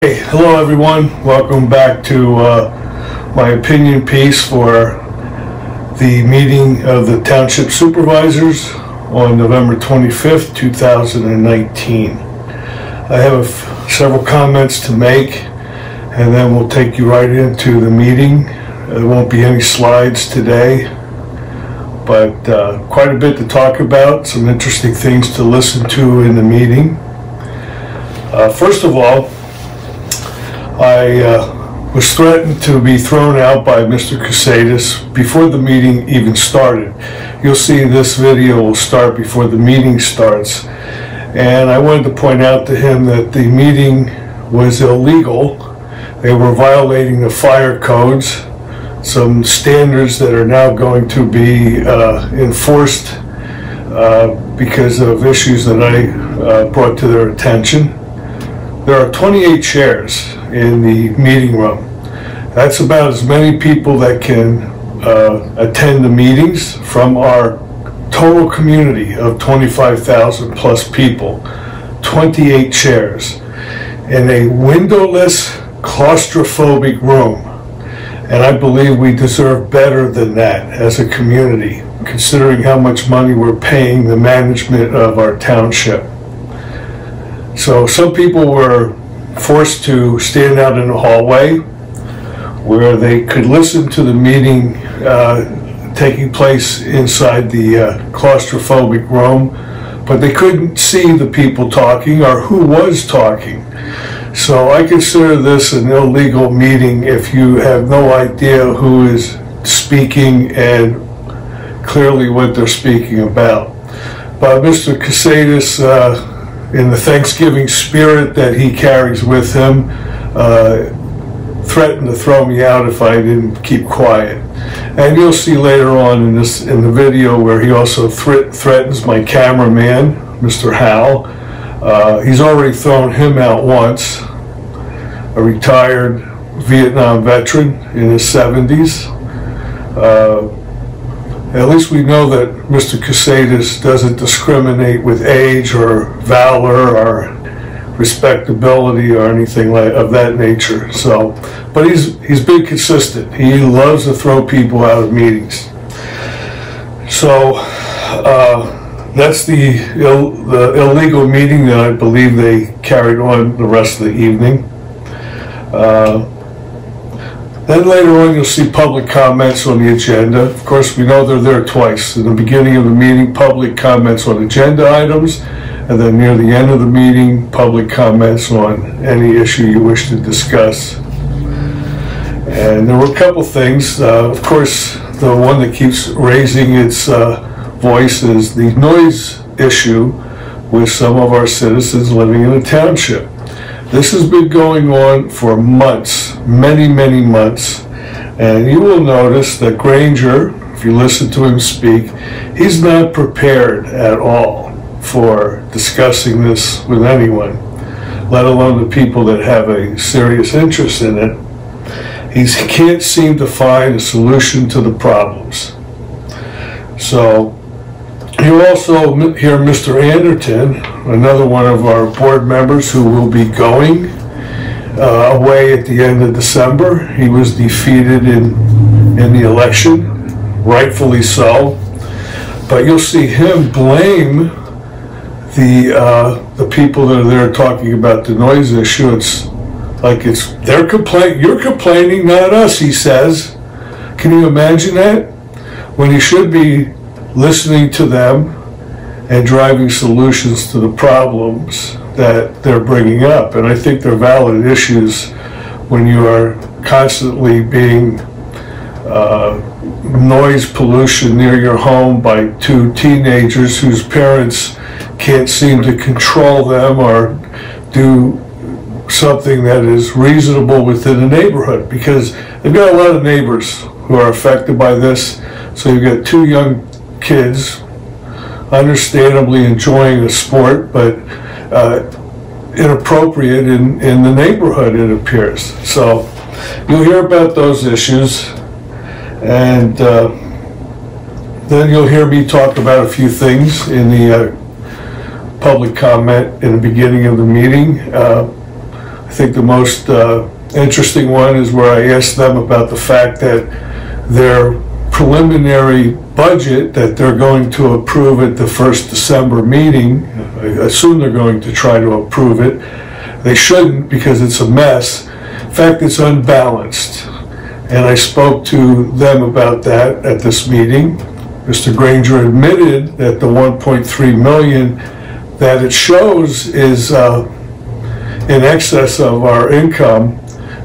Hey, hello everyone. Welcome back to my opinion piece for the meeting of the Township Supervisors on November 25th, 2019. I have several comments to make, and then we'll take you right into the meeting. There won't be any slides today, but quite a bit to talk about, some interesting things to listen to in the meeting. First of all, I was threatened to be thrown out by Mr. Cusatis before the meeting even started. You'll see this video will start before the meeting starts. And I wanted to point out to him that the meeting was illegal. They were violating the fire codes, some standards that are now going to be enforced because of issues that I brought to their attention. There are 28 chairs in the meeting room. That's about as many people that can attend the meetings from our total community of 25,000 plus people. 28 chairs in a windowless, claustrophobic room. And I believe we deserve better than that as a community, considering how much money we're paying the management of our township. So some people were forced to stand out in the hallway where they could listen to the meeting taking place inside the claustrophobic room, but they couldn't see the people talking or who was talking. So I consider this an illegal meeting if you have no idea who is speaking and clearly what they're speaking about. But Mr. Cusatis, in the Thanksgiving spirit that he carries with him, threatened to throw me out if I didn't keep quiet. And you'll see later on in the video where he also threatens my cameraman, Mr. Howell. He's already thrown him out once, a retired Vietnam veteran in his 70s. At least we know that Mr. Cusatis doesn't discriminate with age or valor or respectability or anything of that nature. So, but he's been consistent. He loves to throw people out of meetings. So that's the illegal meeting that I believe they carried on the rest of the evening. Then later on you'll see public comments on the agenda. Of course, we know they're there twice. In the beginning of the meeting, public comments on agenda items, and then near the end of the meeting, public comments on any issue you wish to discuss. And there were a couple things. Of course, the one that keeps raising its voice is the noise issue with some of our citizens living in the township. This has been going on for months, many, many months, and you will notice that Granger, if you listen to him speak, he's not prepared at all for discussing this with anyone, let alone the people that have a serious interest in it. He can't seem to find a solution to the problems. So you'll also hear Mr. Anderton, another one of our board members who will be going away at the end of December. He was defeated in the election, rightfully so. But you'll see him blame the people that are there talking about the noise issue. It's like it's their complaint. You're complaining, not us, he says. Can you imagine that? When he should be listening to them and driving solutions to the problems that they're bringing up. And I think they're valid issues when you are constantly being noise pollution near your home by two teenagers whose parents can't seem to control them or do something that is reasonable within the neighborhood, because they've got a lot of neighbors who are affected by this. So you've got two young kids understandably enjoying a sport, but inappropriate in the neighborhood, it appears. So you'll hear about those issues, and then you'll hear me talk about a few things in the public comment in the beginning of the meeting. I think the most interesting one is where I asked them about the fact that their preliminary budget that they're going to approve at the first December meeting, I assume they're going to try to approve it. They shouldn't, because it's a mess. In fact, it's unbalanced. And I spoke to them about that at this meeting. Mr. Granger admitted that the 1.3 million that it shows is in excess of our income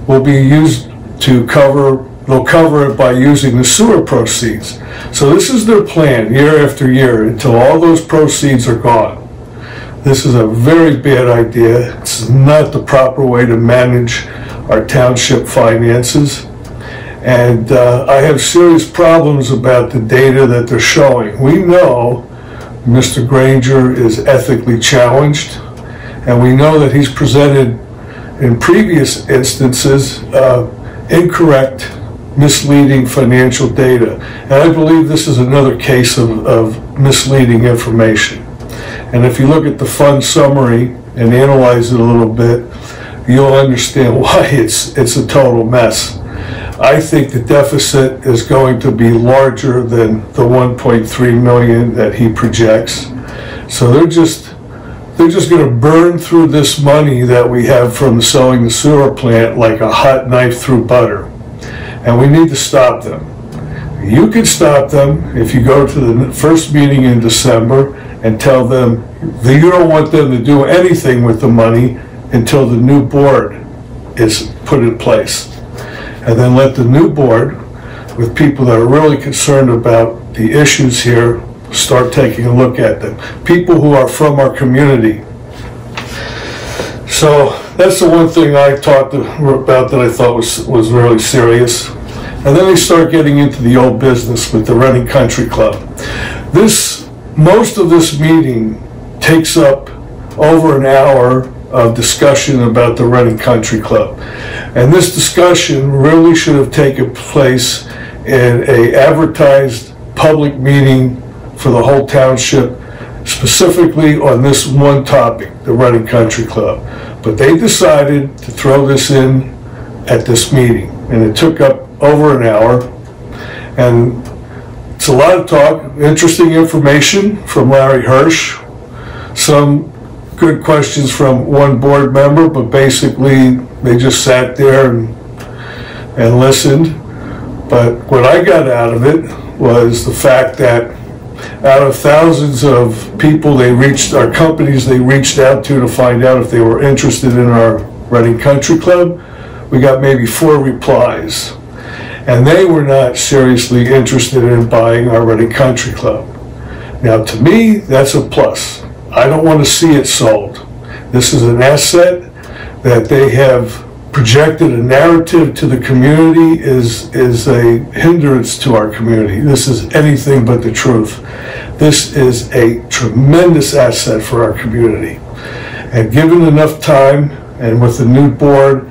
will be used to cover, they'll cover it by using the sewer proceeds. So this is their plan year after year until all those proceeds are gone. This is a very bad idea. It's not the proper way to manage our township finances. And I have serious problems about the data that they're showing. We know Mr. Granger is ethically challenged, and we know that he's presented in previous instances incorrect, misleading financial data. And I believe this is another case of misleading information. And if you look at the fund summary and analyze it a little bit, you'll understand why it's a total mess. I think the deficit is going to be larger than the 1.3 million that he projects. So they're just going to burn through this money that we have from selling the sewer plant like a hot knife through butter. And we need to stop them. You can stop them if you go to the first meeting in December and tell them that you don't want them to do anything with the money until the new board is put in place. And then let the new board, with people that are really concerned about the issues here, start taking a look at them. People who are from our community. So that's the one thing I talked about that I thought was really serious. And then they start getting into the old business with the Reading Country Club. Most of this meeting takes up over an hour of discussion about the Reading Country Club. And this discussion really should have taken place in an advertised public meeting for the whole township, specifically on this one topic, the Reading Country Club. But they decided to throw this in at this meeting, and it took up over an hour. And it's a lot of talk, interesting information from Larry Hirsch, some good questions from one board member, but basically they just sat there and listened. But what I got out of it was the fact that out of thousands of people our companies they reached out to find out if they were interested in our Reading Country Club, we got maybe 4 replies. And they were not seriously interested in buying our Reading Country Club. Now to me, that's a plus. I don't want to see it sold. This is an asset that they have projected a narrative to the community is a hindrance to our community. This is anything but the truth. This is a tremendous asset for our community. And given enough time and with the new board,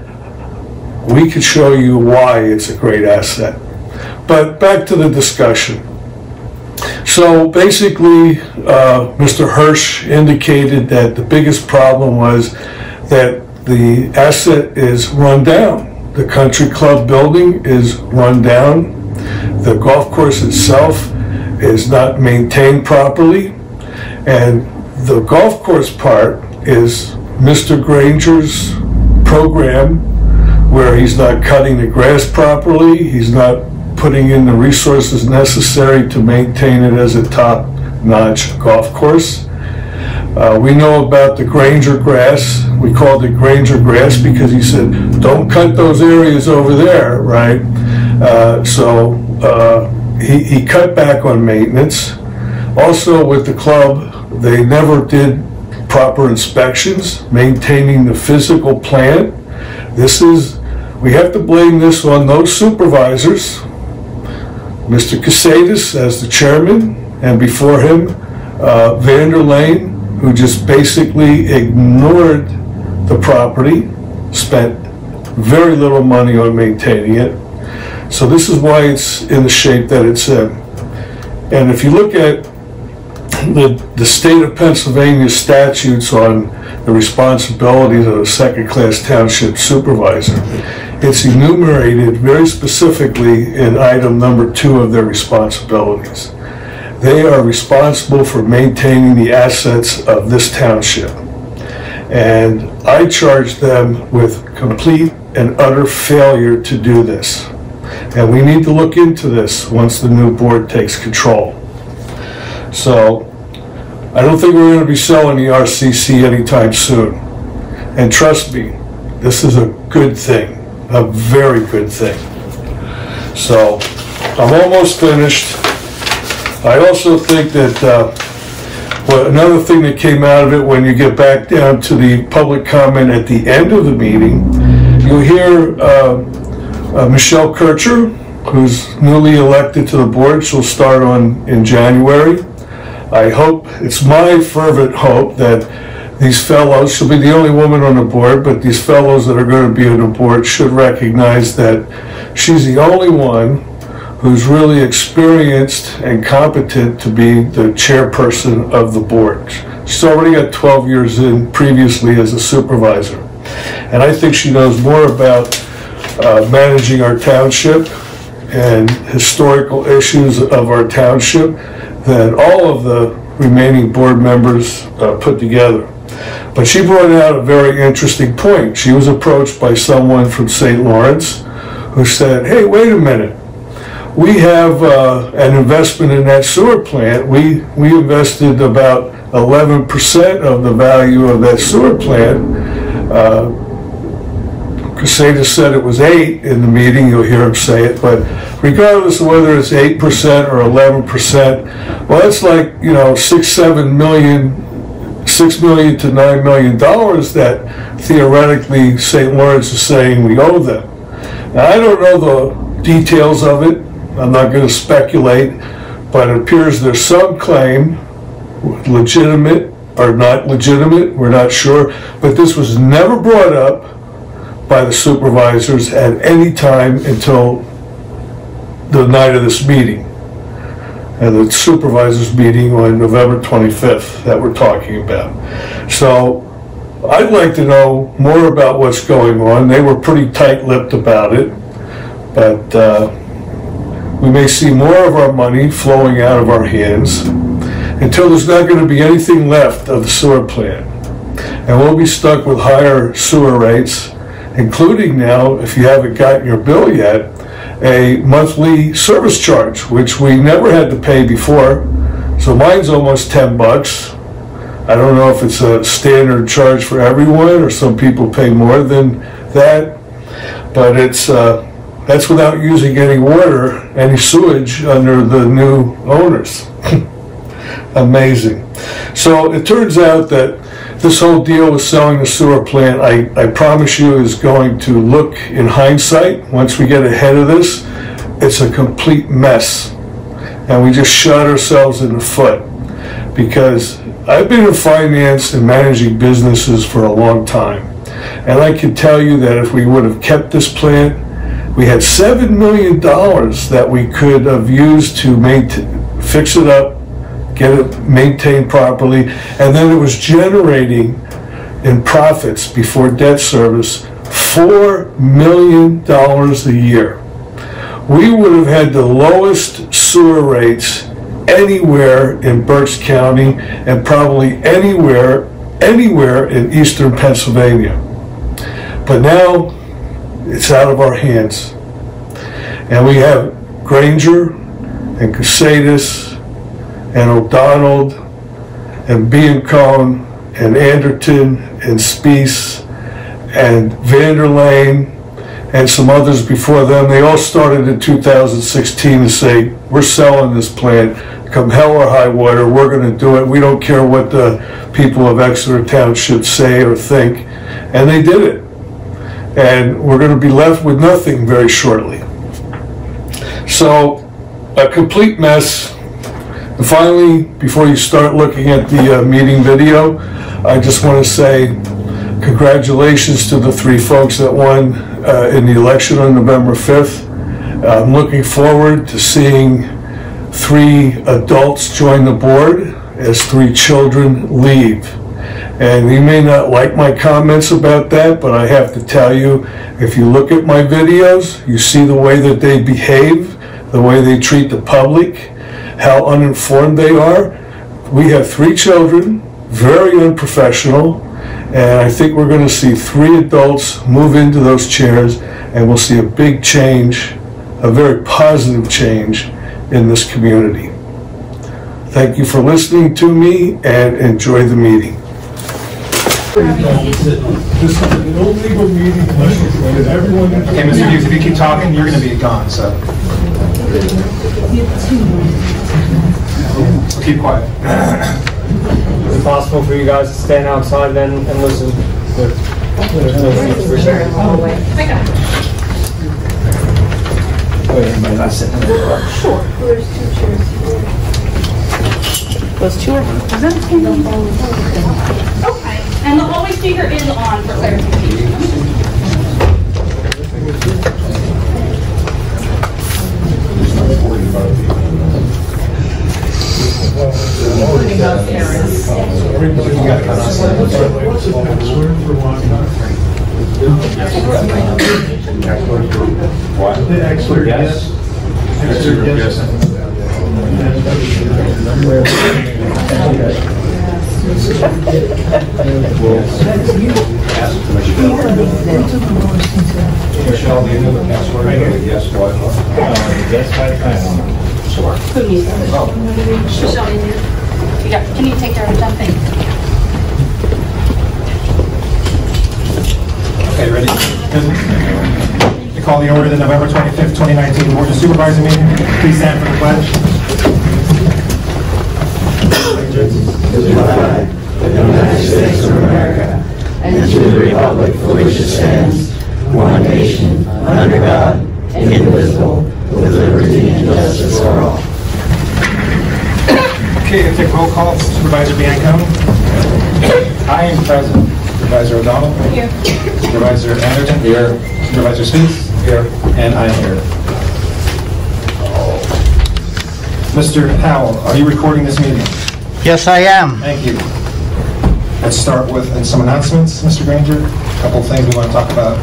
we could show you why it's a great asset. But back to the discussion. So basically, Mr. Hirsch indicated that the biggest problem was that the asset is run down. The country club building is run down. The golf course itself is not maintained properly. And the golf course part is Mr. Granger's program where he's not cutting the grass properly, he's not putting in the resources necessary to maintain it as a top-notch golf course. We know about the Granger grass. We called it Granger grass because he said, don't cut those areas over there, right? He cut back on maintenance. Also with the club, they never did proper inspections, maintaining the physical plant. We have to blame this on those supervisors, Mr. Cusatis as the chairman, and before him, Vanderlane, who just basically ignored the property, spent very little money on maintaining it. So this is why it's in the shape that it's in. And if you look at the state of Pennsylvania statutes on the responsibilities of a second-class township supervisor, it's enumerated very specifically in item number 2 of their responsibilities. They are responsible for maintaining the assets of this township. And I charge them with complete and utter failure to do this. And we need to look into this once the new board takes control. So, I don't think we're going to be selling the RCC anytime soon. And trust me, this is a good thing, a very good thing. So, I'm almost finished. I also think that another thing that came out of it, when you get back down to the public comment at the end of the meeting, you'll hear Michelle Kircher, who's newly elected to the board. She'll start in January. I hope, it's my fervent hope that these fellows, she'll be the only woman on the board, but these fellows that are going to be on the board should recognize that she's the only one who's really experienced and competent to be the chairperson of the board. She's already got 12 years in previously as a supervisor. And I think she knows more about managing our township and historical issues of our township than all of the remaining board members put together. But she brought out a very interesting point. She was approached by someone from St. Lawrence who said, hey, wait a minute. We have an investment in that sewer plant. We invested about 11% of the value of that sewer plant. Cusatis said it was 8 in the meeting, you'll hear him say it, but regardless of whether it's 8% or 11%, well, it's like, you know, $6 million to $9 million that theoretically St. Lawrence is saying we owe them. Now, I don't know the details of it. I'm not going to speculate, but it appears there's some claim, legitimate or not legitimate, we're not sure, but this was never brought up by the supervisors at any time until the night of this meeting, and the supervisors meeting on November 25th that we're talking about. So I'd like to know more about what's going on. They were pretty tight-lipped about it, but we may see more of our money flowing out of our hands until there's not going to be anything left of the sewer plant. And we'll be stuck with higher sewer rates, including now, if you haven't gotten your bill yet, a monthly service charge, which we never had to pay before. So mine's almost 10 bucks. I don't know if it's a standard charge for everyone or some people pay more than that, but it's that's without using any water, any sewage under the new owners. Amazing. So it turns out that this whole deal with selling the sewer plant, I promise you, is going to look, in hindsight, once we get ahead of this, it's a complete mess. And we just shot ourselves in the foot. Because I've been in finance and managing businesses for a long time. And I can tell you that if we would have kept this plant, we had $7 million that we could have used to fix it up, get it maintained properly, and then it was generating in profits before debt service $4 million a year. We would have had the lowest sewer rates anywhere in Berks County and probably anywhere in eastern Pennsylvania. But now it's out of our hands. And we have Granger and Cusatis and O'Donnell and Biancone and Anderton and Spies and Vanderlane and some others before them. They all started in 2016 to say, we're selling this plant, come hell or high water, we're going to do it. We don't care what the people of Exeter Township say or think. And they did it. And we're going to be left with nothing very shortly. So, a complete mess. And finally, before you start looking at the meeting video, I just want to say congratulations to the 3 folks that won in the election on November 5th. I'm looking forward to seeing 3 adults join the board as 3 children leave. And you may not like my comments about that, but I have to tell you, if you look at my videos, you see the way that they behave, the way they treat the public, how uninformed they are. We have 3 children, very unprofessional, and I think we're going to see 3 adults move into those chairs, and we'll see a big change, a very positive change in this community. Thank you for listening to me, and enjoy the meeting. This is an illegal meeting unless everyone... Okay, Mr. Hughes, if you keep talking, you're going to be gone, so... Keep quiet. Is it possible for you guys to stand outside then and listen? Sure. There's 2 chairs here. Those 2 are... Okay. And the hallway speaker is on for clarification. What? The Exeter yes. Exeter yes. Michelle, do you know the password? Yes, what? Yes, I sure. Who needs it? Michelle, you need it? Yeah. Can you take care of the thing? Okay, ready? I call the order of the November 25th, 2019 Board of Supervisor meeting. Please stand for the pledge. To the flag of the United States of America and to the republic for which it stands, one nation, under God, indivisible, with liberty and justice for all. Okay, I'll take roll call. Supervisor Biancone. I am present. Supervisor O'Donnell. Here. Supervisor Anderton. Here. Supervisor Speaks. Here. And I am here. Mr. Howell, are you recording this meeting? Yes, I am. Thank you. Let's start with some announcements, Mr. Granger. A couple of things we want to talk about.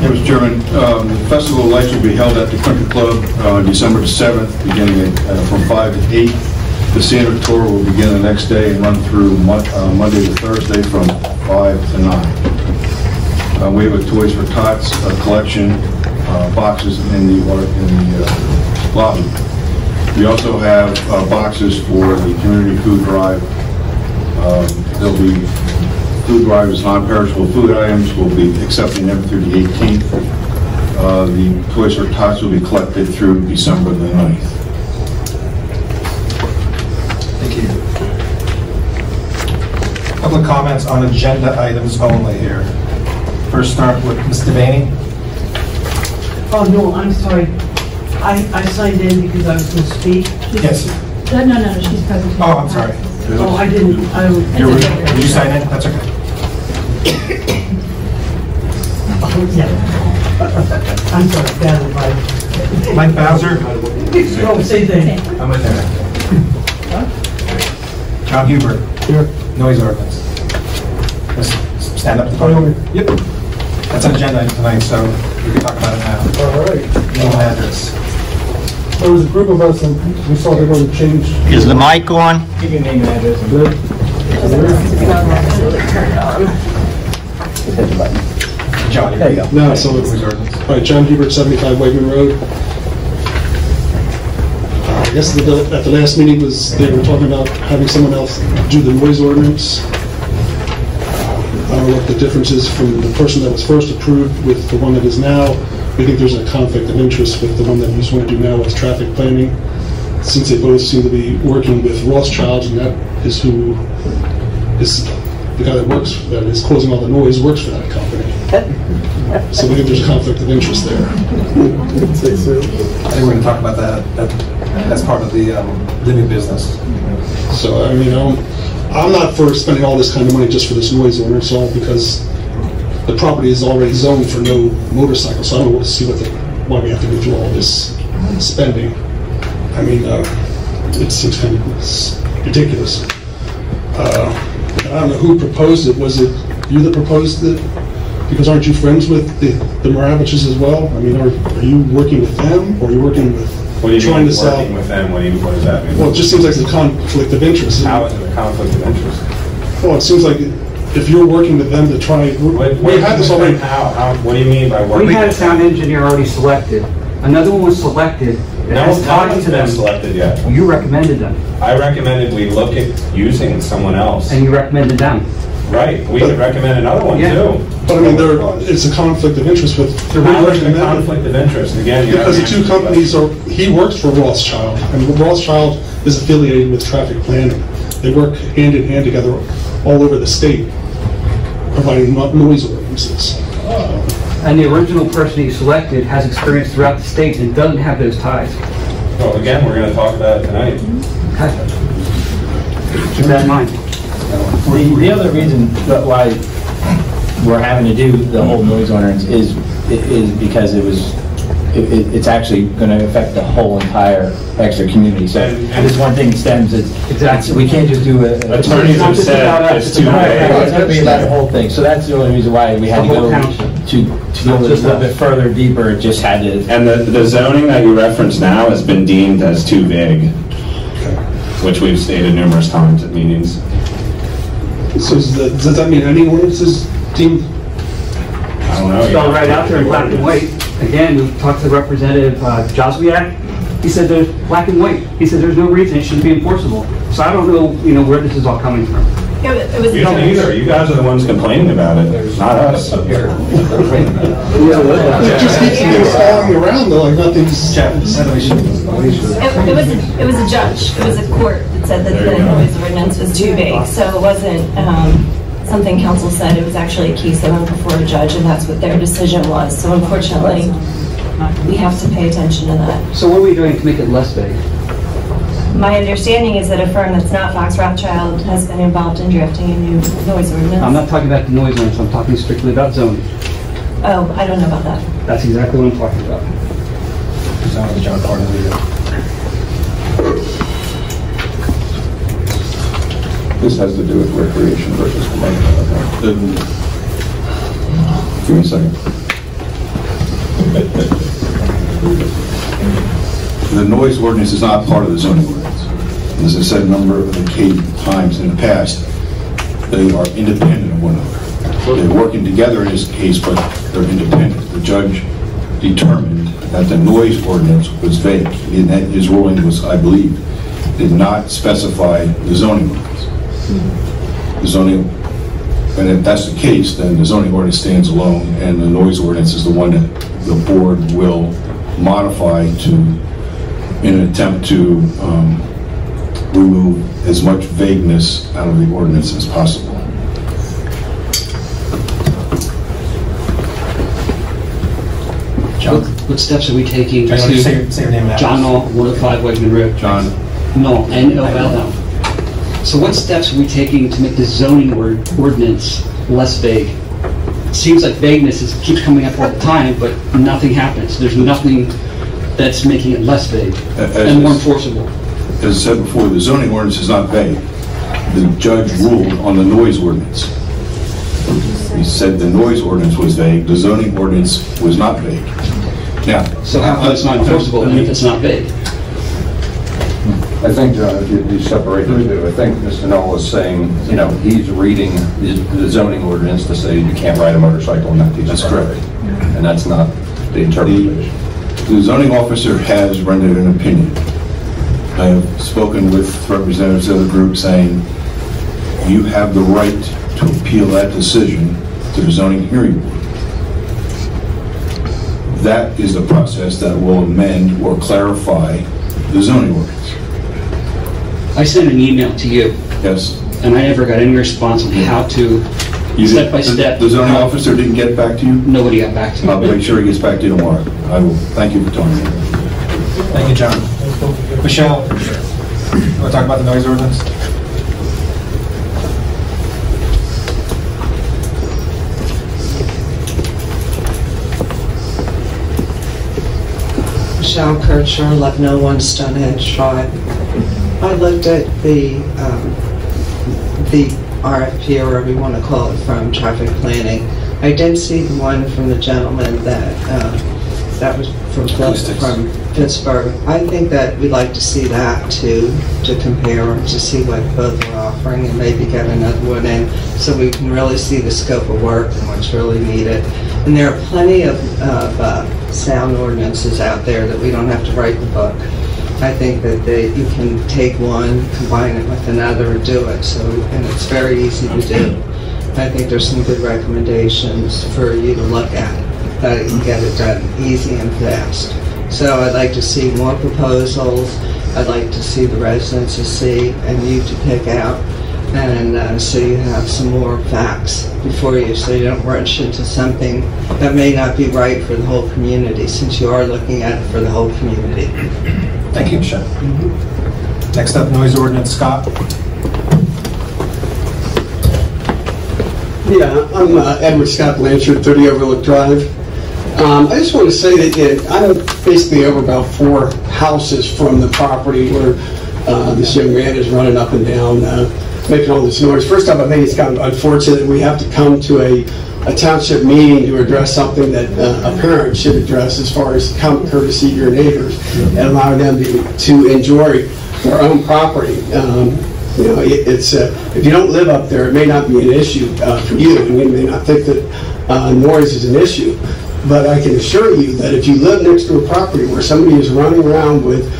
Mr. Chairman, the Festival of Lights will be held at the Country Club on December the 7th, beginning from 5 to 8. The Santa Tour will begin the next day and run through Monday to Thursday from 5 to 9. We have a Toys for Tots collection, boxes in the lobby. We also have boxes for the community food drive. There'll be food drives, non-perishable food items. We'll be accepting them through the 18th. The Toys for Tots will be collected through December the 9th. Thank you. Public comments on agenda items only here. First start with Ms. Devaney. Oh, no, I'm sorry. I signed in because I was going to speak. Yes. No, she's present. Oh, I'm sorry. Oh, I didn't. Did you sign in? That's okay. Yeah. I'm sorry. Bad advice. Mike Bowser. Oh, same thing. I'm with there. John Hubert. Here. Noise ordinance. Just stand up to the podium. Yep. That's an agenda item tonight, so we can talk about it now. All right. Name and address. There was a group of us, and we saw they were going to change. Is the mic on? Give your name and address. John, here you go. No, so it's all right. John Hubert, 75 Wegman Road. I guess at the last meeting they were talking about having someone else do the noise ordinance. I don't know what the difference is from the person that was first approved with the one that is now. We think there's a conflict of interest with the one that we just want to do now with traffic planning, since they both seem to be working with Rothschild, and that is who is the guy that is causing all the noise, works for that company. So we think there's a conflict of interest there. I think we're going to talk about that. That's part of the new business. So, I mean, I'm not for spending all this kind of money just for this noise ordinance, all because the property is already zoned for no motorcycles, so I don't want to see why we have to go through all this spending. I mean, it seems kind of ridiculous. I don't know who proposed it. Was it you that proposed it? Because aren't you friends with the Moraviches as well? I mean, are you working with them, or are you working with what do you trying mean, to sell? working with them? What does that mean? Well, it just seems like it's a conflict of interest. How is it a conflict of interest? Well, it seems like if you're working with them to try, we had this already. How? What do you mean by working? We had a with them? town engineer already selected. Another one was selected. No one's been selected yet. You recommended them. I recommended we look at using someone else. And you recommended them. Right. We could recommend another one too. But I mean, it's a conflict of interest with. How is it a conflict of interest? Again, because the two companies are. He works for Rothschild, and Rothschild is affiliated with traffic planning. They work hand in hand together all over the state, providing noise ordinances. And the original person he selected has experience throughout the state and doesn't have those ties. Well, again, we're going to talk about it tonight. Okay. Keep that in mind. The other reason that why we're having to do the whole noise ordinance is because it's actually going to affect the whole entire Exeter community. So this one thing stems is exactly we can't just do a attorneys have said it's too vague. It's going to be about the whole thing. So that's the only reason why we had to go to go a little bit further deeper. It just had to. And the zoning that you reference now has been deemed as too vague, which we've stated numerous times at meetings. So does that mean any ordinances deemed? I don't know. Spelled right out there in black and white. Again, we talked to Representative Joswiak. He said there's black and white. He said there's no reason it shouldn't be enforceable. So I don't know, where this is all coming from. It was You don't either. You guys are the ones complaining about it, not us. It just keeps things falling around though, like nothing's. It was a judge. It was a court that said that the noise ordinance was too vague. So it wasn't something council said. It was actually a case that went before a judge, and that's what their decision was. So unfortunately, we have to pay attention to that. So what are we doing to make it less vague? My understanding is that a firm that's not Fox Rothschild has been involved in drafting a new noise ordinance. I'm not talking about the noise ordinance. I'm talking strictly about zoning. Oh, I don't know about that. That's exactly what I'm talking about. John part of This has to do with recreation versus commercial. Give me a second. The noise ordinance is not part of the zoning ordinance. As I said a number of times in the past, they are independent of one another. They're working together in this case, but they're independent. The judge determined that the noise ordinance was vague. His ruling was, I believe, did not specify the zoning ordinance. The zoning, and if that's the case, then the zoning ordinance stands alone, and the noise ordinance is the one that the board will modify in an attempt to remove as much vagueness out of the ordinance as possible. John. What steps are we taking John, to... say your name and address. John Knoll, 105 Wegman Road. John? No, N-O-L-L. So what steps are we taking to make this zoning ordinance less vague? It seems like vagueness keeps coming up all the time, but nothing happens. There's nothing that's making it less vague and more enforceable. As I said before, the zoning ordinance is not vague. The judge ruled on the noise ordinance. He said the noise ordinance was vague, the zoning ordinance was not vague. Now, so how come it's not enforceable then if it's not vague? I think, John, if you separate the two, I think Mr. Knoll is saying, he's reading the zoning ordinance to say you can't ride a motorcycle in that piece. That's correct. And that's not the interpretation. The zoning officer has rendered an opinion. I have spoken with representatives of the group saying you have the right to appeal that decision to the zoning hearing board. That is the process that will amend or clarify the zoning ordinance. I sent an email to you. Yes. And I never got any response on how to, step by step. The zoning officer didn't get back to you? Nobody got back to me. I'll make sure he gets back to you tomorrow. I will. Thank you for telling me. Thank you, John. Michelle, you want to talk about the noise ordinance? Michelle Kircher, 1101 Stonehenge Drive. I looked at the RFP, or whatever you want to call it, from traffic planning. I did see the one from the gentleman that was from Pittsburgh. I think that we'd like to see that too, to compare them, to see what both are offering, and maybe get another one in so we can really see the scope of work and what's really needed. And there are plenty of sound ordinances out there that we don't have to write the book. I think that you can take one, combine it with another, and do it. So, and it's very easy to do. I think there's some good recommendations for you to look at, that you can get it done easy and fast. So I'd like to see more proposals. I'd like to see the residents to see and you to pick out, and so you have some more facts before you, so you don't rush into something that may not be right for the whole community, since you are looking at it for the whole community. Thank you, Michelle. Next up, noise ordinance, Scott. Yeah, I'm Edward Scott Blanchard, 30 Overlook Drive. I just want to say that I'm basically over about 4 houses from the property where this young man is running up and down, making all this noise. First off, I think it's kind of unfortunate that we have to come to a township meeting to address something that a parent should address, as far as common courtesy to your neighbors and allow them to enjoy their own property. You know, it's if you don't live up there, it may not be an issue for you, and you may not think that noise is an issue. But I can assure you that if you live next to a property where somebody is running around with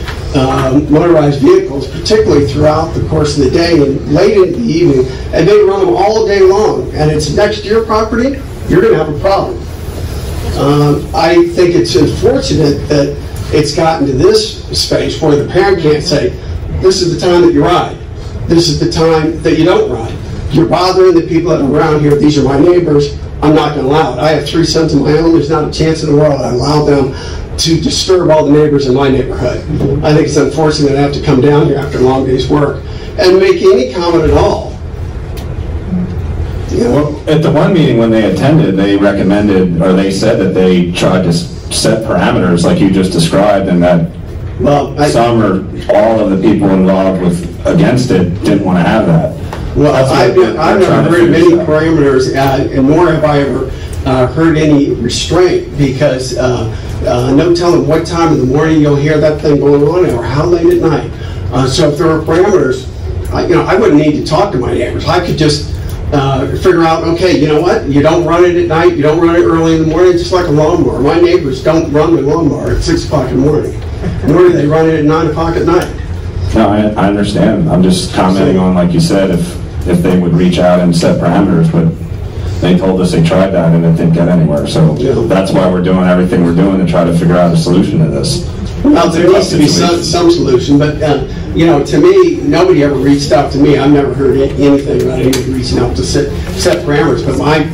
motorized vehicles, particularly throughout the course of the day and late into the evening, and they run them all day long, and it's next to your property, you're going to have a problem. I think it's unfortunate that it's gotten to this space where the parent can't say, this is the time that you ride. This is the time that you don't ride. You're bothering the people that are around here. These are my neighbors. I'm not going to allow it. I have 3 sons of my own. There's not a chance in the world I allow them to disturb all the neighbors in my neighborhood. I think it's unfortunate that I have to come down here after a long day's work and make any comment at all. Yeah. Well, at the one meeting when they attended, they recommended, or they said that they tried to set parameters like you just described, and that some or all of the people involved against it didn't want to have that. Well, I've never heard of any parameters, and nor have I ever heard any restraint, because no telling what time of the morning you'll hear that thing going on, or how late at night. So if there are parameters, I wouldn't need to talk to my neighbors. I could just figure out, okay, you know what? You don't run it at night. You don't run it early in the morning, just like a lawnmower. My neighbors don't run the lawnmower at 6 o'clock in the morning, nor do they run it at 9 o'clock at night. No, I understand. I'm just commenting on, like you said, if they would reach out and set parameters, but they told us they tried that and it didn't get anywhere. So that's why we're doing everything we're doing to try to figure out a solution to this. Well, there needs to be some solution, but to me, nobody ever reached out to me. I've never heard anything about anybody reaching out to set parameters. But my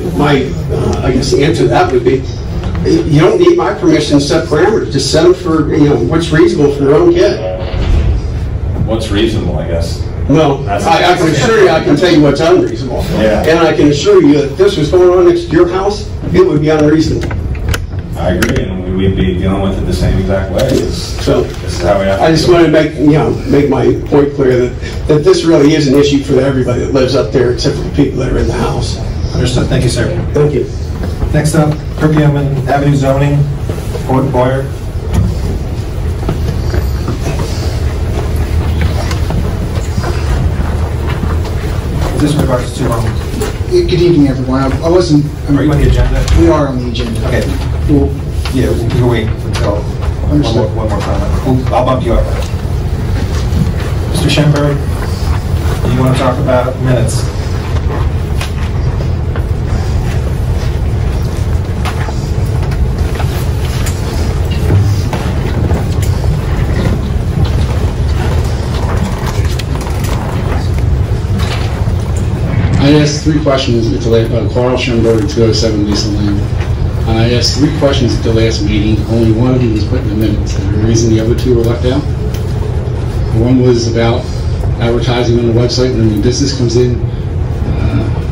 I guess the answer to that would be, you don't need my permission to set parameters. Just set them for what's reasonable for their own kid. What's reasonable, I guess. Well, I can assure you, I can tell you what's unreasonable. Yeah. And I can assure you that if this was going on next to your house, it would be unreasonable. I agree, and we'd be dealing with it the same exact way. So this is how we have to I just want to make my point clear that this really is an issue for everybody that lives up there, except for the people that are in the house. Understood. Thank you, sir. Thank you. Next up, Perkiomen Ave zoning, Boyer. This regards to Good evening, everyone. I wasn't. Are you on the agenda? We are on the agenda. Okay. Well, yeah, we'll wait until one more comment. I'll bump you up. Mr. Schemberg, do you want to talk about minutes? I asked 3 questions at the Karl Schemberg, 207 Lisa Lane. I asked 3 questions at the last meeting. Only one of them was put in the minutes. Is there a reason the other 2 were left out? One was about advertising on the website when a new business comes in.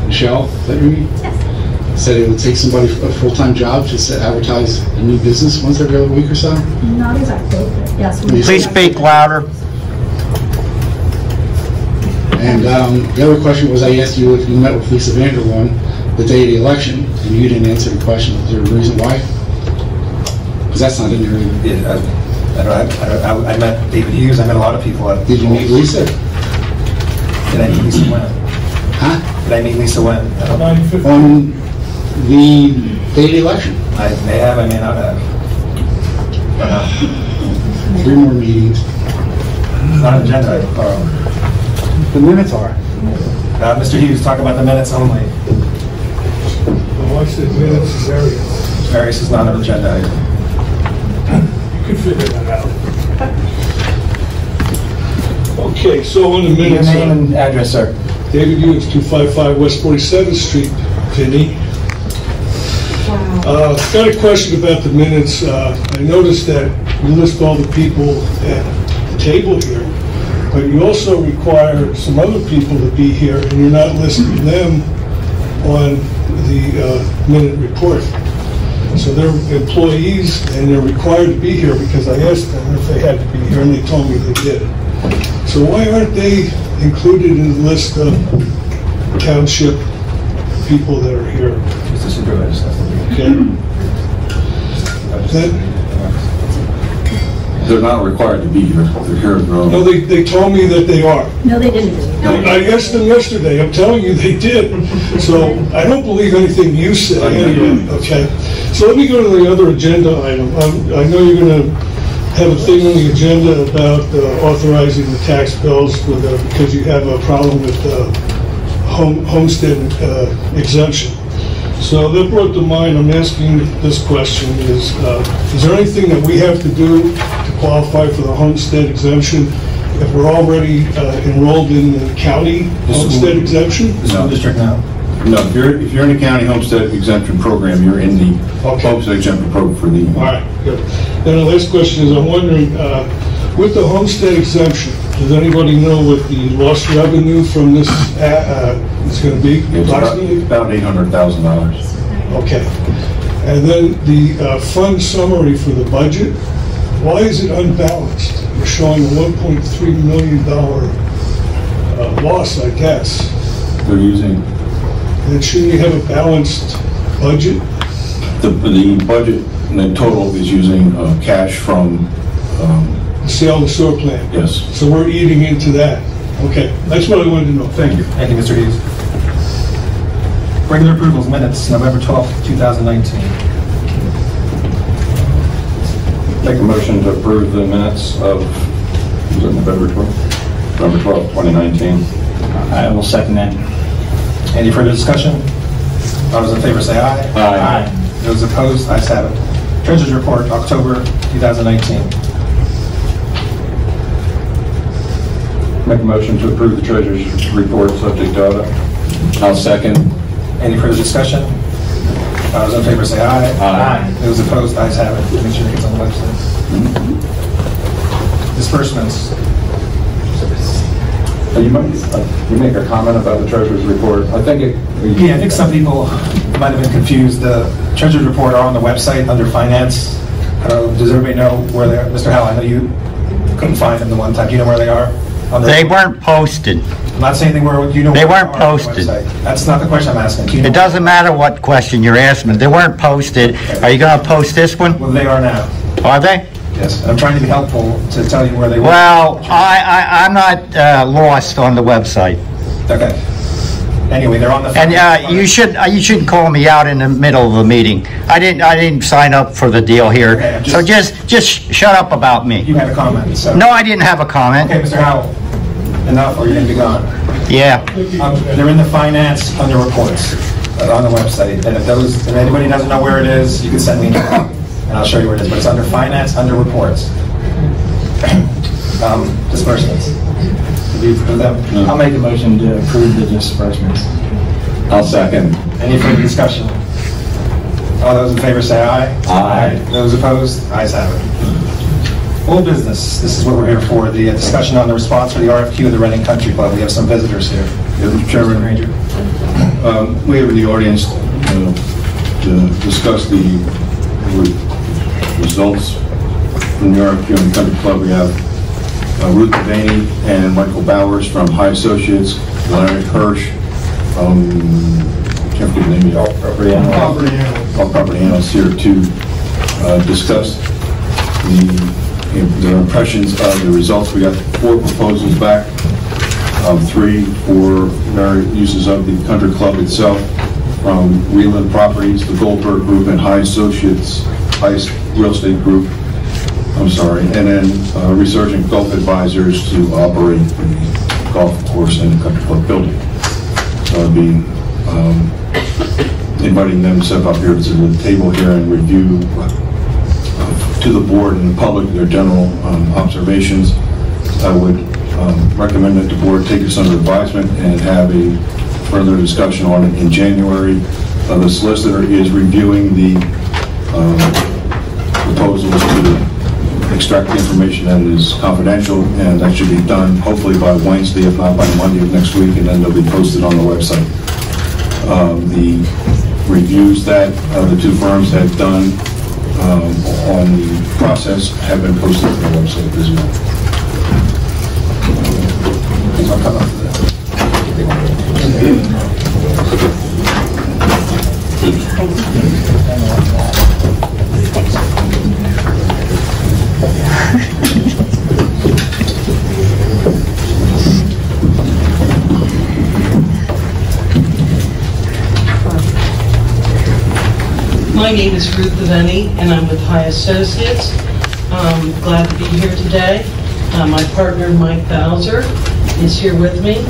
Michelle, is that you? Yes. Said it would take somebody a full-time job just to advertise a new business once every other week or so? Not exactly, but yes. Please speak louder. And the other question was, I asked you if you met with Lisa Vanderloon the day of the election, and you didn't answer the question. Is there a reason why? Because that's not in there either. Yeah, I met David Hughes. I met a lot of people. Did you meet Lisa? Did I meet Lisa when? Huh? Did I meet Lisa when? On the day of the election. I may have, I may not have. 3 more meetings. Not an agenda. The minutes are. Mr. Hughes, talk about the minutes only. Well, I said minutes is various. Various is not an agenda item. You can figure that out. Okay, so on the minutes. Your name and address, sir. David Hughes, 255 West 47th Street, Vinny. Got a question about the minutes. I noticed that you list all the people at the table here, but you also require some other people to be here, and you're not listing them on the minute report. So they're employees, and they're required to be here because I asked them if they had to be here, and they told me they did. So why aren't they included in the list of township people that are here? Mr. Supervisor. Okay. They're not required to be here. They're here at their own. No, they told me that they are. No, they didn't. I asked them yesterday. I'm telling you they did. So I don't believe anything you say anyway. Okay. So let me go to the other agenda item. I know you're going to have a thing on the agenda about authorizing the tax bills because you have a problem with homestead exemption. So that brought to mind, I'm asking this question, is there anything that we have to do to qualify for the homestead exemption if we're already enrolled in the county homestead exemption? No. District now? No, if you're in the county homestead exemption program, you're in the homestead exemption program for the... All right, good. Then the last question is, I'm wondering, with the homestead exemption, does anybody know what the lost revenue from this is going to be? It's about $800,000. Okay. And then the fund summary for the budget, why is it unbalanced? You're showing a $1.3 million loss, I guess. They're using... And shouldn't you have a balanced budget? The budget, the total is using cash from... sale of the sewer plant. Yes. So we're eating into that. Okay, that's what I wanted to know. Thank you. Thank you, Mr. Hughes. Regular approvals minutes, November 12th, 2019. Make a motion to approve the minutes of, was it November 12th? November 12th, 2019. I will second that. Any further discussion? All those in favor say aye. Aye. Those opposed, ayes have it. Treasurer's report, October 2019. Make a motion to approve the treasurer's report subject to audit. I'll second. Any further discussion? All those in favor say aye. Aye. Those opposed, ayes have it. Make sure it gets on the website. Disbursements. You make a comment about the treasurer's report. I think Yeah, I think some people might have been confused. The treasurer's report are on the website under finance. I don't know, does everybody know where they are? Mr. Howell, I know you couldn't find them the one time. Do you know where they are? They weren't posted. I'm not saying they were. You know They where weren't are on the posted. website. That's not the question I'm asking. Do you know It doesn't matter what question you're asking. They weren't posted. Are you going to post this one? Well, they are now. Are they? Yes. And I'm trying to be helpful to tell you where they were. Well, I'm not lost on the website. Okay. Anyway, they're on the. And you shouldn't call me out in the middle of a meeting. I didn't sign up for the deal here. Okay, so just shut up about me. You had a comment. So. No, I didn't have a comment. Okay, Mr. Howell. Enough, or you're going to be gone. Yeah. They're in the finance under reports on the website. And if anybody doesn't know where it is, you can send me an email, and I'll show you where it is. But it's under finance under reports. Disbursements. Did you approve them? No. I'll make a motion to approve the disbursements. I'll second. Any further discussion? All those in favor say aye. Aye. Those opposed? Ayes have it. Old business. This is what we're here for. The discussion on the response for the RFQ of the Reading Country Club. We have some visitors here. Mr. Chairman, Ranger. we have in the audience to discuss the results from the RFQ and the Country Club. We have Ruth Devaney and Michael Bowers from High Associates, Larry Hirsch from, can't forget the name of all property analysts here to discuss the impressions of the results. We got 4 proposals back, 3 for various uses of the country club itself, from Wheeland Properties, the Goldberg Group, and High Associates, High Real Estate Group, and then Researching Golf Advisors to operate the golf course and the country club building. So I'll be inviting them to step up here to the table here and review to the board and the public their general observations. I would recommend that the board take this under advisement and have a further discussion on it in January. The solicitor is reviewing the proposals to extract the information that is confidential, and that should be done hopefully by Wednesday, if not by Monday of next week, and then they'll be posted on the website. The reviews that the 2 firms have done on the process have been posted to the website as well. I'll come up to that. My name is Ruth Devaney, and I'm with High Associates. I'm glad to be here today. My partner, Mike Bowser, is here with me.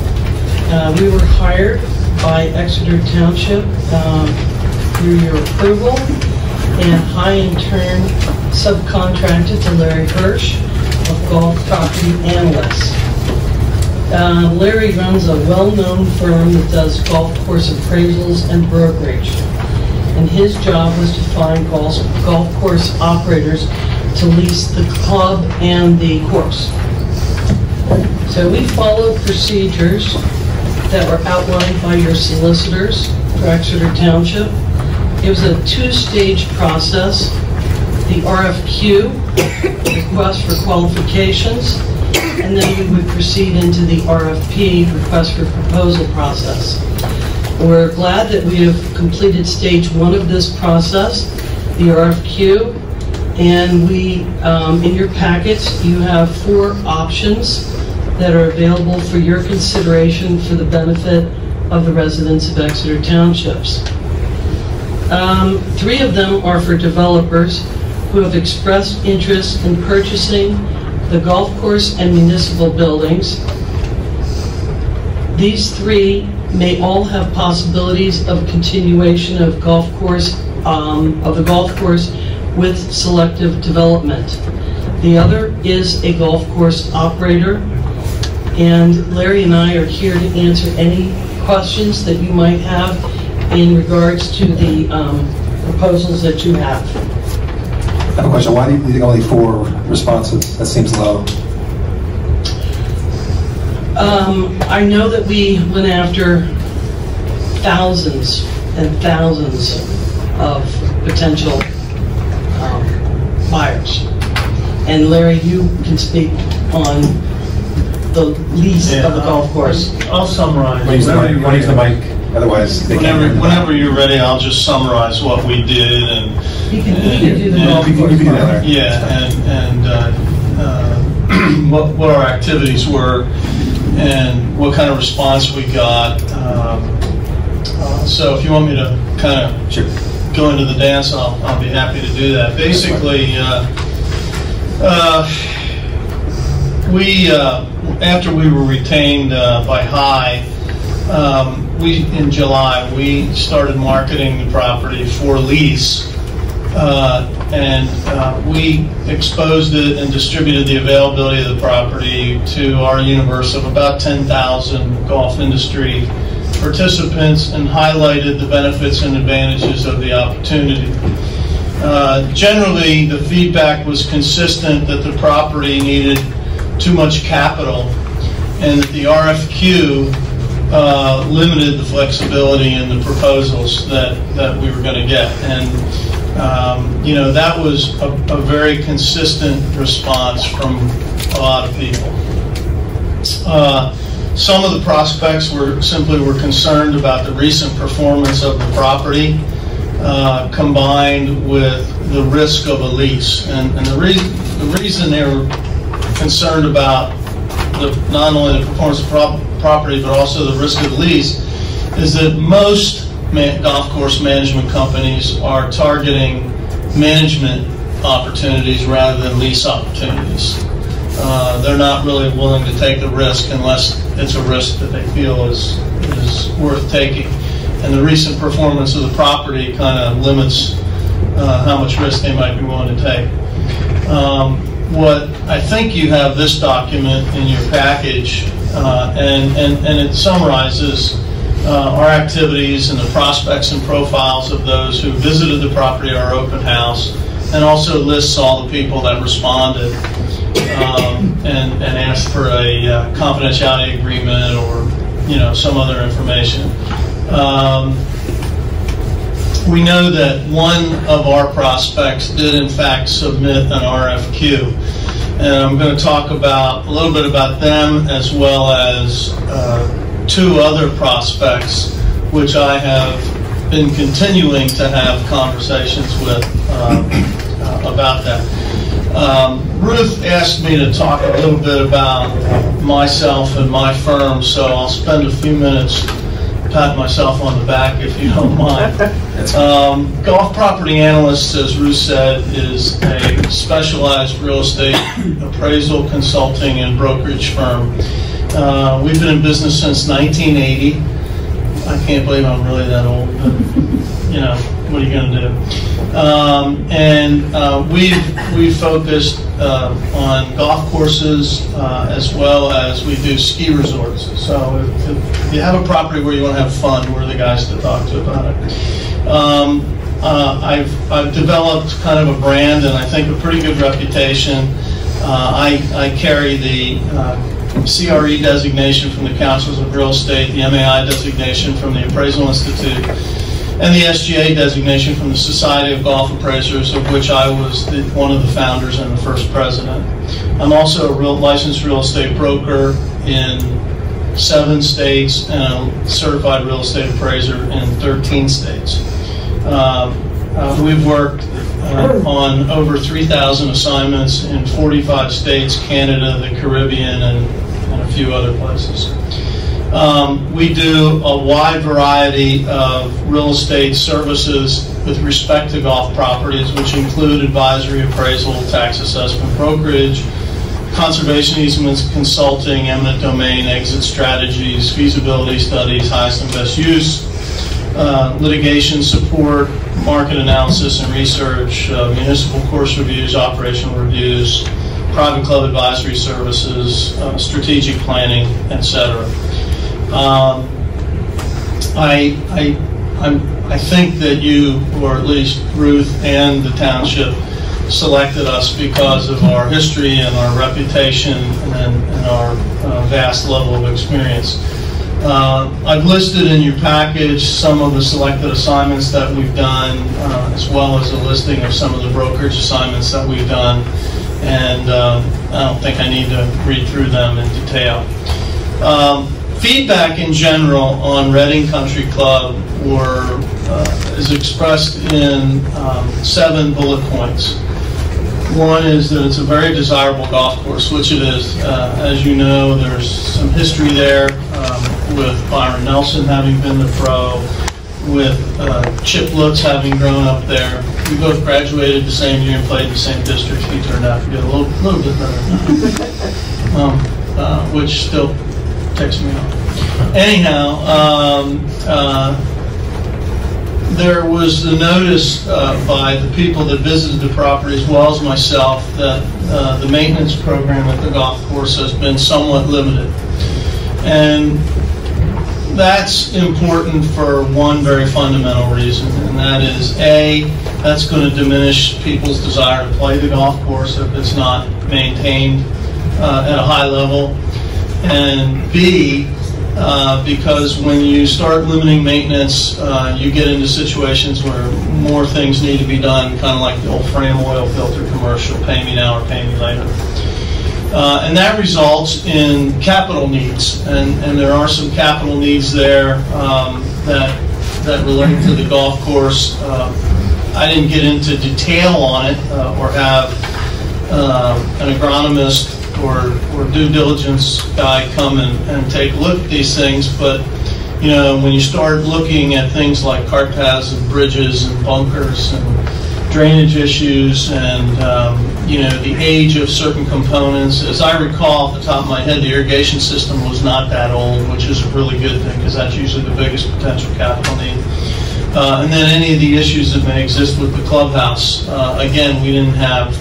We were hired by Exeter Township through your approval, and High in turn subcontracted to Larry Hirsch of Golf Property Analysts. Larry runs a well-known firm that does golf course appraisals and brokerage. And his job was to find golf course operators to lease the club and the course. So we followed procedures that were outlined by your solicitors for Exeter Township. It was a 2-stage process. The RFQ, request for qualifications, and then we would proceed into the RFP, request for proposal process. We're glad that we have completed stage 1 of this process, the RFQ, and we, in your packets, you have 4 options that are available for your consideration for the benefit of the residents of Exeter Townships. 3 of them are for developers who have expressed interest in purchasing the golf course and municipal buildings. These 3 may all have possibilities of continuation of the golf course with selective development. The other is a golf course operator, and Larry and I are here to answer any questions that you might have in regards to the proposals that you have. I have a question. Why do you think only 4 responses? That seems low. I know that we went after thousands and thousands of potential buyers. And Larry, you can speak on the lease of the golf course. I'll summarize. Use the mic. Otherwise, they whenever you're ready, I'll just summarize what we did and you can do the golf course. Yeah, and what our activities were and what kind of response we got. So if you want me to kind of go into the dance, I'll be happy to do that. Basically, after we were retained by High, in July, we started marketing the property for lease, and we exposed it and distributed the availability of the property to our universe of about 10,000 golf industry participants and highlighted the benefits and advantages of the opportunity. Generally, the feedback was consistent that the property needed too much capital and that the RFQ limited the flexibility in the proposals that we were going to get. And that was a very consistent response from a lot of people. Some of the prospects were concerned about the recent performance of the property, combined with the risk of a lease. And the reason they were concerned about not only the performance of property, but also the risk of the lease, is that most golf course management companies are targeting management opportunities rather than lease opportunities. They're not really willing to take the risk unless it's a risk that they feel is worth taking. And the recent performance of the property kind of limits how much risk they might be willing to take. What I think you have this document in your package, and it summarizes our activities and the prospects and profiles of those who visited the property at our open house, and also lists all the people that responded and asked for a confidentiality agreement or some other information. We know that one of our prospects did in fact submit an RFQ, and I'm going to talk about a little bit about them as well as two other prospects which I have been continuing to have conversations with about that. Ruth asked me to talk a little bit about myself and my firm, so I'll spend a few minutes patting myself on the back if you don't mind. Golf Property Analyst, as Ruth said, is a specialized real estate appraisal, consulting, and brokerage firm. We've been in business since 1980. I can't believe I'm really that old, but what are you going to do? We've focused on golf courses as well as we do ski resorts. So if you have a property where you want to have fun, we're the guys to talk to about it. I've developed kind of a brand and I think a pretty good reputation. I carry the CRE designation from the Councils of Real Estate, the MAI designation from the Appraisal Institute, and the SGA designation from the Society of Golf Appraisers, of which I was one of the founders and the first president. I'm also a licensed real estate broker in 7 states and a certified real estate appraiser in 13 states. We've worked on over 3,000 assignments in 45 states, Canada, the Caribbean, and a few other places. We do a wide variety of real estate services with respect to golf properties, which include advisory, appraisal, tax assessment, brokerage, conservation easements, consulting, eminent domain, exit strategies, feasibility studies, highest and best use, litigation support, market analysis and research, municipal course reviews, operational reviews, private club advisory services, strategic planning, etc. I think that you, or at least Ruth and the township, selected us because of our history and our reputation and our vast level of experience. I've listed in your package some of the selected assignments that we've done, as well as a listing of some of the brokerage assignments that we've done, and I don't think I need to read through them in detail. Feedback in general on Reading Country Club is expressed in 7 bullet points. One is that it's a very desirable golf course, which it is. As you know, there's some history there with Byron Nelson having been the pro, with Chip Lutz having grown up there. We both graduated the same year and played in the same district. He turned out to be a little bit better, which still ticks me off. Anyhow, there was the notice by the people that visited the property, as well as myself, that the maintenance program at the golf course has been somewhat limited. And that's important for one very fundamental reason, and that is, A, that's going to diminish people's desire to play the golf course if it's not maintained at a high level, and B, because when you start limiting maintenance, you get into situations where more things need to be done, kind of like the old frame oil filter commercial, pay me now or pay me later. And that results in capital needs, and there are some capital needs there that relate to the golf course. I didn't get into detail on it or have an agronomist or due diligence guy come and take a look at these things, but you know, when you start looking at things like cart paths and bridges and bunkers and drainage issues and you know, the age of certain components, as I recall off the top of my head, the irrigation system was not that old, which is a really good thing because that's usually the biggest potential capital need. And then any of the issues that may exist with the clubhouse. Again, we didn't have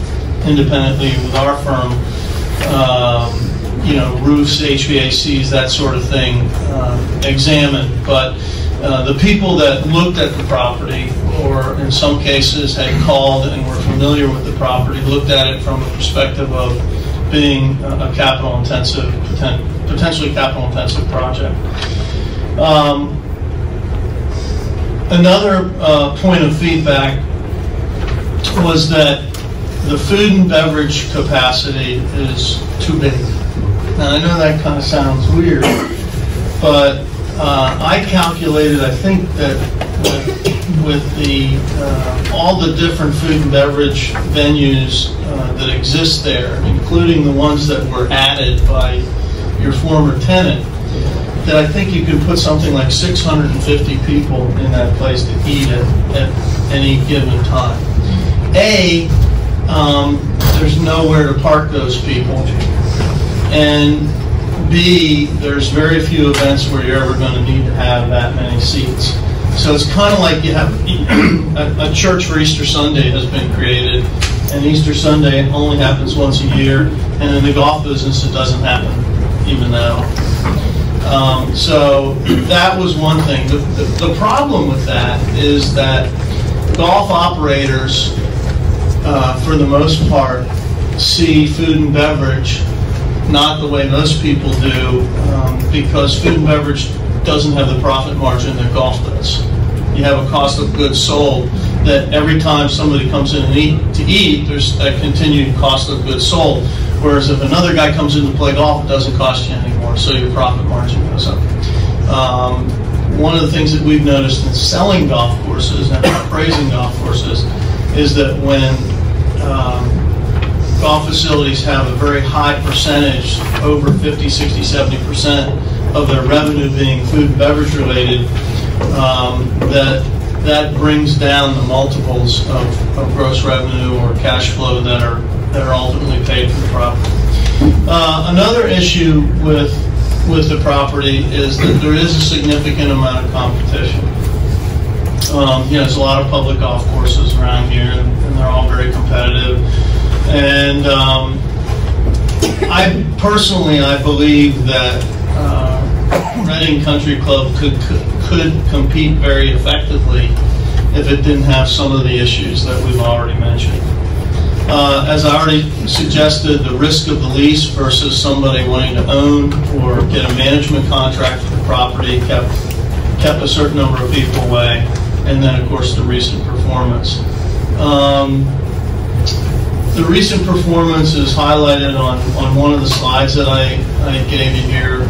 independently with our firm, you know, roofs, HVACs, that sort of thing examined. But the people that looked at the property, or in some cases had called and were familiar with the property, looked at it from a perspective of being a capital-intensive, potentially capital-intensive project. Another point of feedback was that the food and beverage capacity is too big. Now, I know that kind of sounds weird, but I calculated, I think that with the all the different food and beverage venues that exist there, including the ones that were added by your former tenant, that I think you can put something like 650 people in that place to eat at any given time. There's nowhere to park those people, and B, there's very few events where you're ever going to need to have that many seats. So it's kind of like you have a church for Easter Sunday has been created, and Easter Sunday only happens once a year, and in the golf business it doesn't happen even now. So that was one thing. The problem with that is that golf operators, for the most part, see food and beverage not the way most people do, because food and beverage doesn't have the profit margin that golf does. You have a cost of goods sold that every time somebody comes in and eat, there's a continued cost of goods sold. Whereas if another guy comes in to play golf, it doesn't cost you anymore, so your profit margin goes up. One of the things that we've noticed in selling golf courses and appraising golf courses is that when golf facilities have a very high percentage, over 50, 60, 70% of their revenue being food and beverage related, that brings down the multiples of gross revenue or cash flow that are ultimately paid for the property. Another issue with the property is that there is a significant amount of competition. You know, there's a lot of public golf courses around here, and they're all very competitive. And I believe that Reading Country Club could compete very effectively if it didn't have some of the issues that we've already mentioned. As I already suggested, the risk of the lease versus somebody wanting to own or get a management contract for the property kept a certain number of people away, and then of course the recent performance. The recent performance is highlighted on one of the slides that I gave you here.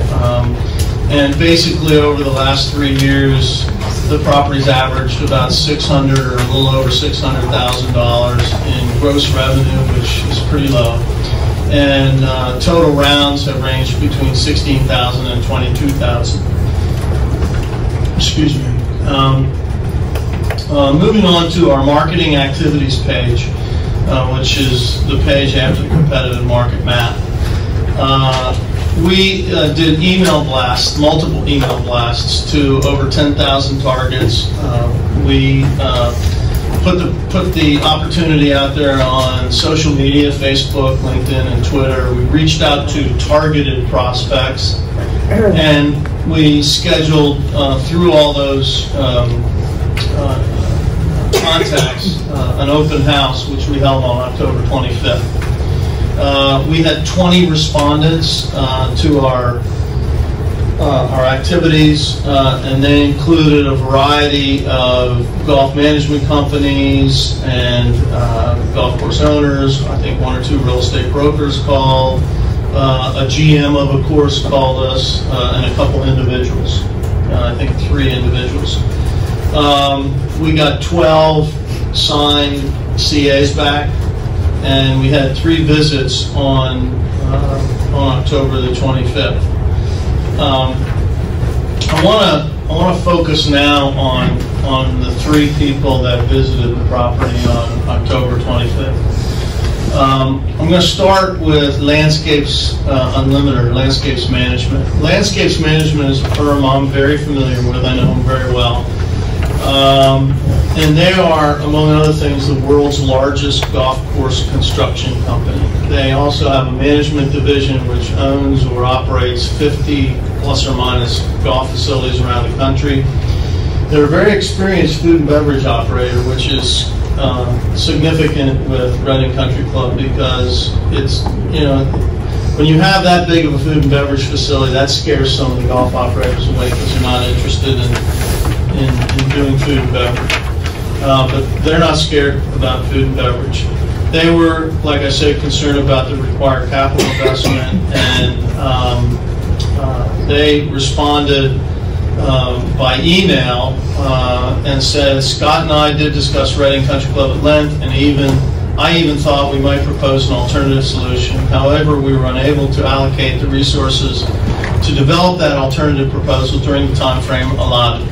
And basically over the last 3 years, the property's averaged about $600 or a little over $600,000 in gross revenue, which is pretty low. And total rounds have ranged between 16,000 and 22,000. Excuse me. Moving on to our marketing activities page, which is the page after the competitive market map. We did email blasts, multiple email blasts to over 10,000 targets. We put the opportunity out there on social media, Facebook, LinkedIn, and Twitter. We reached out to targeted prospects, and we scheduled through all those contacts an open house, which we held on October 25th. We had 20 respondents to our activities, and they included a variety of golf management companies and golf course owners. I think 1 or 2 real estate brokers called, A GM of a course called us, and a couple individuals. I think 3 individuals. We got 12 signed CAs back, and we had 3 visits on October the 25th. I want to focus now on the 3 people that visited the property on October 25th. I'm going to start with Landscapes Unlimited, or Landscapes Management. Landscapes Management is a firm I'm very familiar with. I know them very well. And they are, among other things, the world's largest golf course construction company. They also have a management division which owns or operates 50 plus or minus golf facilities around the country. They're a very experienced food and beverage operator, which is significant with Reading Country Club, because it's, you know, when you have that big of a food and beverage facility, that scares some of the golf operators away because they're not interested in doing food and beverage. But they're not scared about food and beverage. They were, like I said, concerned about the required capital investment, and they responded by email and said, Scott and I did discuss Reading Country Club at length, and I even thought we might propose an alternative solution. However, we were unable to allocate the resources to develop that alternative proposal during the time frame allotted.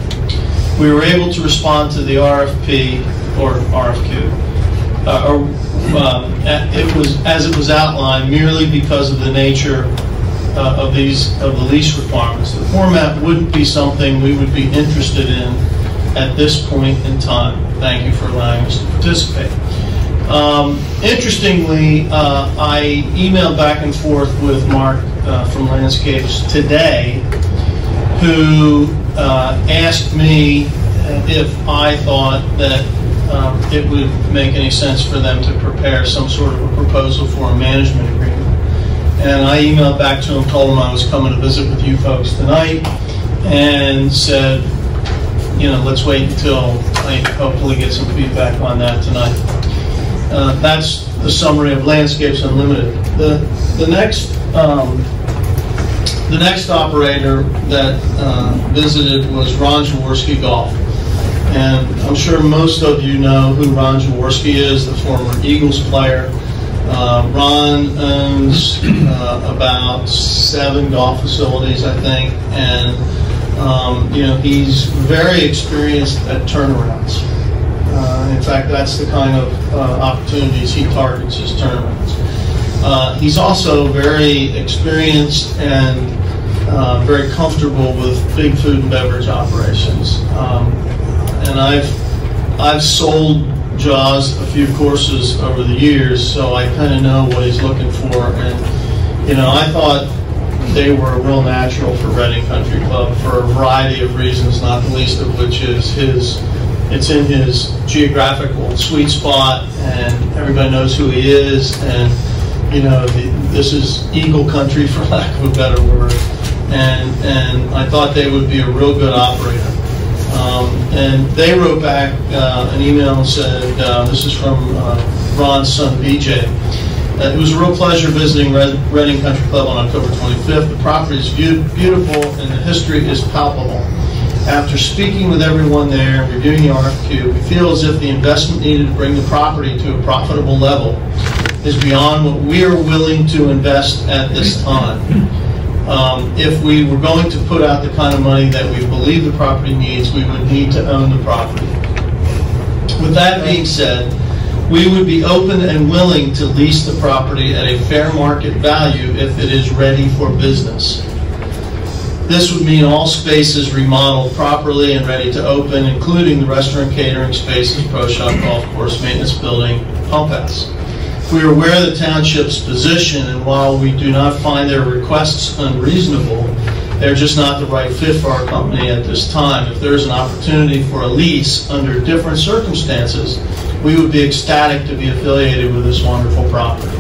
We were able to respond to the RFP or RFQ, it was as it was outlined, merely because of the nature of the lease requirements. The format wouldn't be something we would be interested in at this point in time. Thank you for allowing us to participate. Interestingly, I emailed back and forth with Mark from Landscapes today, who asked me if I thought that it would make any sense for them to prepare some sort of a proposal for a management agreement. And I emailed back to him, told him I was coming to visit with you folks tonight, and said, you know, let's wait until I hopefully get some feedback on that tonight. That's the summary of Landscapes Unlimited. The next operator that visited was Ron Jaworski Golf. And I'm sure most of you know who Ron Jaworski is, the former Eagles player. Ron owns about 7 golf facilities, I think, and you know, he's very experienced at turnarounds. In fact, that's the kind of opportunities he targets, his turnarounds. He's also very experienced and very comfortable with big food and beverage operations. And I've sold Jaws a few courses over the years, so I kind of know what he's looking for. And you know, I thought they were a real natural for Reading Country Club for a variety of reasons, not the least of which is it's in his geographical sweet spot, and everybody knows who he is, and you know, this is Eagle country, for lack of a better word, and I thought they would be a real good operator. And they wrote back an email and said, this is from Ron's son, BJ. It was a real pleasure visiting Reading Country Club on October 25th. The property is beautiful and the history is palpable. After speaking with everyone there and reviewing the RFQ, we feel as if the investment needed to bring the property to a profitable level is beyond what we are willing to invest at this time. If we were going to put out the kind of money that we believe the property needs, we would need to own the property. With that being said, we would be open and willing to lease the property at a fair market value if it is ready for business. This would mean all spaces remodeled properly and ready to open, including the restaurant, catering spaces, pro shop, golf course, maintenance building, pump house. We are aware of the township's position, and while we do not find their requests unreasonable, they're just not the right fit for our company at this time. If there's an opportunity for a lease under different circumstances, we would be ecstatic to be affiliated with this wonderful property.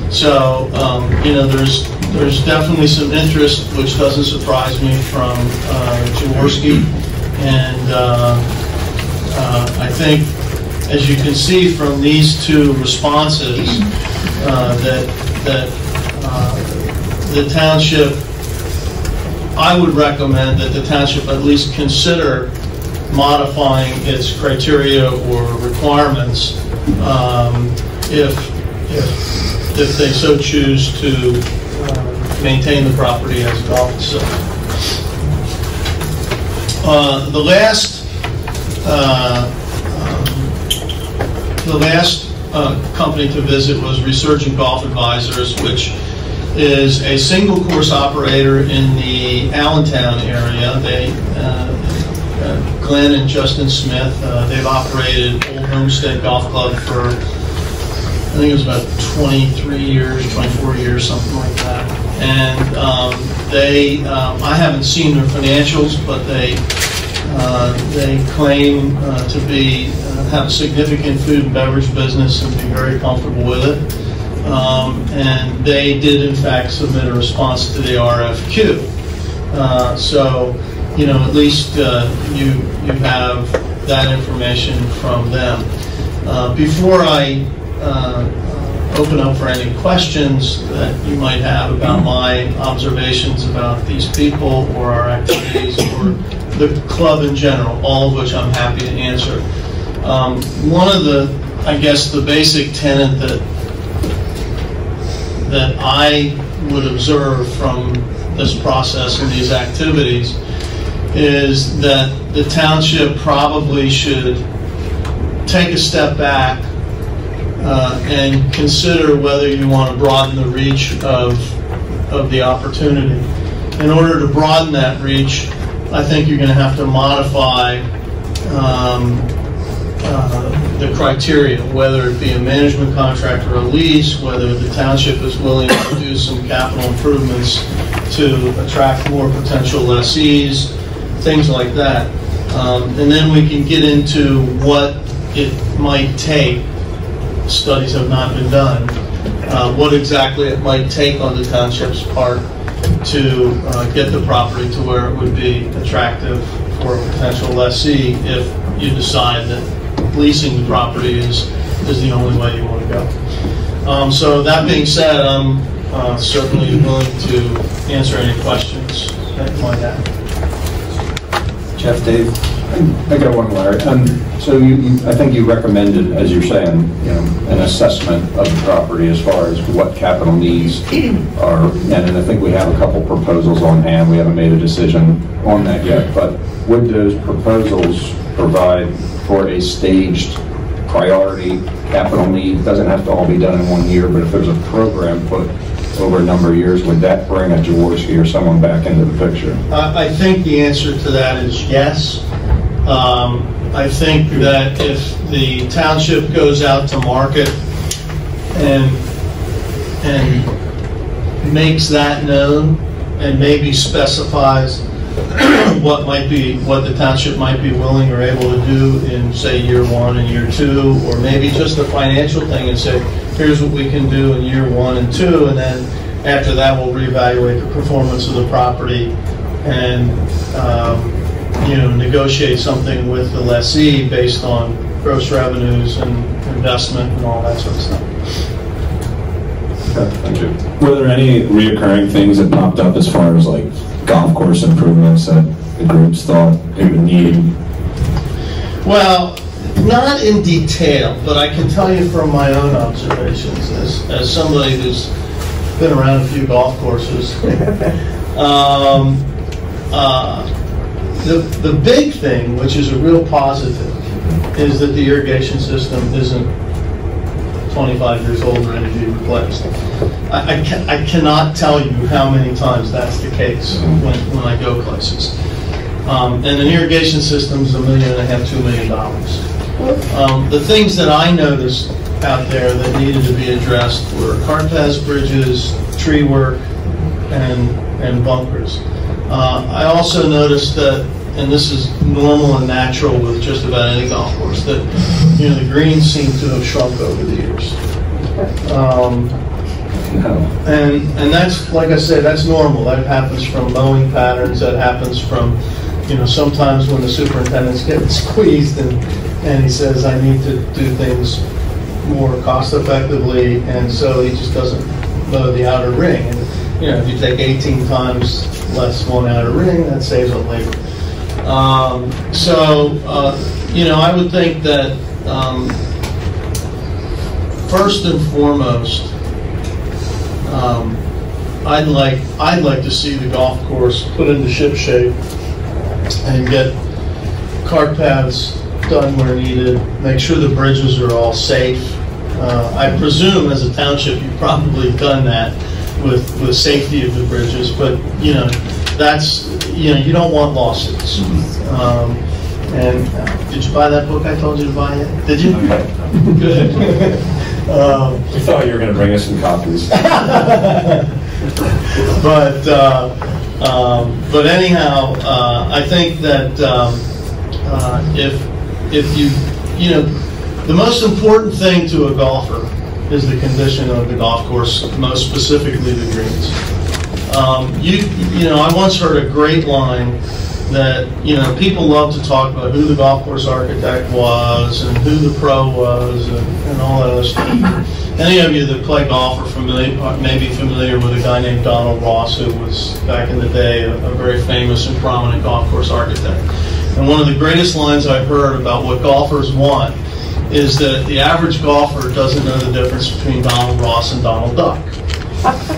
So, you know, there's definitely some interest, which doesn't surprise me, from Jaworski, and I think, as you can see from these 2 responses, that the township, I would recommend that the township at least consider modifying its criteria or requirements if they so choose to maintain the property as a golf facility. The last company to visit was Resurgent Golf Advisors, which is a single course operator in the Allentown area. They, Glenn and Justin Smith, they've operated Old Homestead Golf Club for, I think it was about 23 years, 24 years, something like that. And I haven't seen their financials, but they claim to have a significant food and beverage business and be very comfortable with it. And they did, in fact, submit a response to the RFQ. So, you know, at least you have that information from them. Before I open up for any questions that you might have about my observations about these people or our activities or the club in general, all of which I'm happy to answer. One of the, I guess, the basic tenet that I would observe from this process and these activities is that the township probably should take a step back and consider whether you want to broaden the reach of the opportunity. In order to broaden that reach, I think you're going to have to modify the criteria, whether it be a management contract or a lease, whether the township is willing to do some capital improvements to attract more potential lessees, things like that. And then we can get into what it might take. Studies have not been done. What exactly it might take on the township's part to get the property to where it would be attractive for a potential lessee if you decide that leasing the property is the only way you want to go. So that being said, I'm certainly willing to answer any questions that you might have. Jeff, Dave, I got one, Larry. So I think you recommended, as you're saying, you know, an assessment of the property as far as what capital needs are, and I think we have a couple proposals on hand. We haven't made a decision on that yet, but would those proposals provide for a staged priority capital need? It doesn't have to all be done in 1 year, but if there's a program put over a number of years, would that bring a Jaworski or someone back into the picture? I think the answer to that is yes. I think that if the township goes out to market and makes that known and maybe specifies what the township might be willing or able to do in, say, year 1 and year 2, or maybe just a financial thing and say, here's what we can do in year 1 and 2, and then after that we'll reevaluate the performance of the property and you know, negotiate something with the lessee based on gross revenues and investment and all that sort of stuff. Okay, thank you. Were there any reoccurring things that popped up as far as like golf course improvements that the groups thought it would need? Well, not in detail, but I can tell you from my own observations as somebody who's been around a few golf courses. The big thing, which is a real positive, is that the irrigation system isn't 25 years old and ready to be replaced. I cannot tell you how many times that's the case when I go places. And an irrigation system is $1.5 to $2 million. The things that I noticed out there that needed to be addressed were cartpath bridges, tree work, and bunkers. I also noticed that, and this is normal and natural with just about any golf course, that you know the greens seem to have shrunk over the years. And that's, like I said, that's normal. That happens from mowing patterns. That happens from, you know, sometimes when the superintendent's getting squeezed and he says, I need to do things more cost effectively, and so he just doesn't mow the outer ring. if you take 18 times less one outer ring, that saves on labor. I would think that first and foremost, I'd like to see the golf course put into ship shape and get cart paths done where needed. Make sure the bridges are all safe. I presume, as a township, you've probably done that with safety of the bridges, but that's you don't want lawsuits. And did you buy that book I told you to buy it? Did you? Good. We thought you were going to bring us some copies. But anyhow, I think that if you the most important thing to a golfer is the condition of the golf course, most specifically the greens. I once heard a great line that people love to talk about who the golf course architect was and who the pro was and all that other stuff. Any of you that play golf are maybe familiar with a guy named Donald Ross, who was back in the day a very famous and prominent golf course architect. And one of the greatest lines I've heard about what golfers want is that the average golfer doesn't know the difference between Donald Ross and Donald Duck.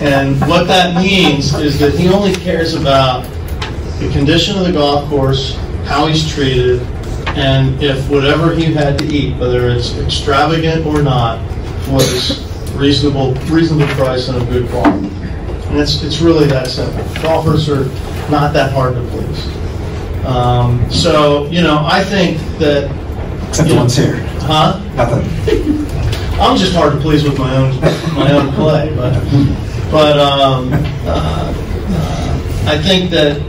And what that means is that he only cares about the condition of the golf course, how he's treated, and if whatever he had to eat, whether it's extravagant or not, was reasonable price and of good quality. And it's really that simple. Golfers are not that hard to please. I think that... Except the ones here. Huh? Nothing. I'm just hard to please with my own play, but I think that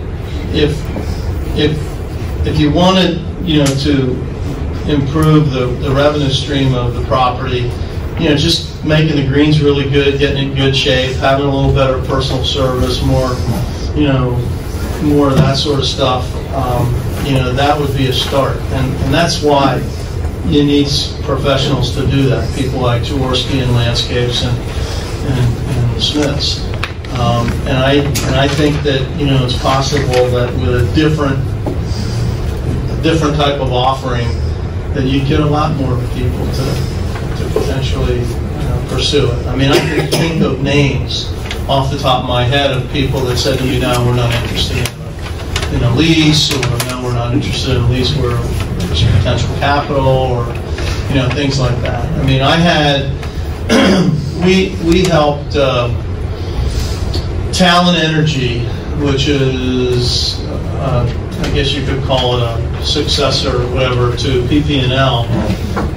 if you wanted to improve the revenue stream of the property, just making the greens really good, getting in good shape, having a little better personal service, more of that sort of stuff, that would be a start. And that's why you need professionals to do that, people like Jaworski and Landscapes and the Smiths. And I think that it's possible that with a different type of offering, that you get a lot more people to potentially pursue it. I mean, I can think of names off the top of my head of people that said to me, "No, we're not interested in a lease," or "No, we're not interested in a lease where there's potential capital," or things like that. I mean, I had we helped Talent Energy, which is I guess you could call it a successor or whatever to PP&L,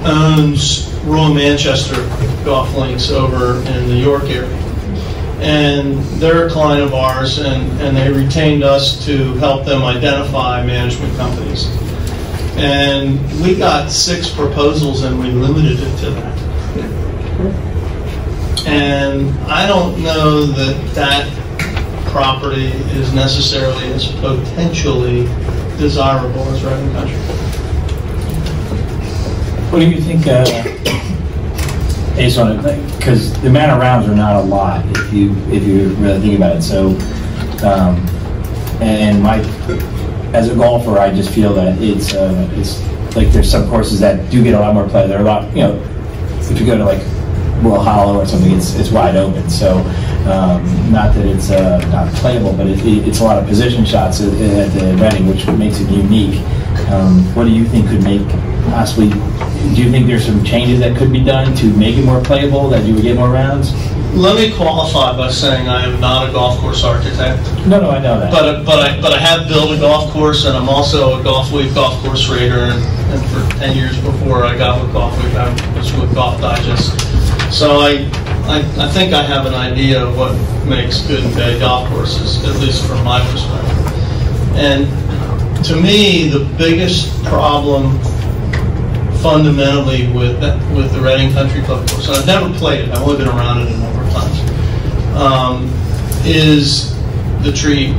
owns Royal Manchester Golf Links over in the York area. And they're a client of ours, and they retained us to help them identify management companies. And we got 6 proposals, and we limited it to that. And I don't know that property is necessarily as potentially desirable as Reading Country. What do you think, based on it, because the amount of rounds are not a lot if you really think about it. So, as a golfer, I just feel that it's like there's some courses that do get a lot more play. There are a lot, if you go to like Will Hollow or something, it's wide open. So, not that it's not playable, but it's a lot of position shots at the Reading, which makes it unique. What do you think could make possibly? Do you think there's some changes that could be done to make it more playable, that you would get more rounds? Let me qualify by saying I am not a golf course architect. No, I know that. But I have built a golf course, and I'm also a Golf Week golf course rater. And for 10 years before I got with Golf Week, I was with Golf Digest. So I think I have an idea of what makes good and bad golf courses, at least from my perspective. And to me, the biggest problem fundamentally with the Reading Country Club course, and I've never played it, I've only been around it a number of times, is the trees.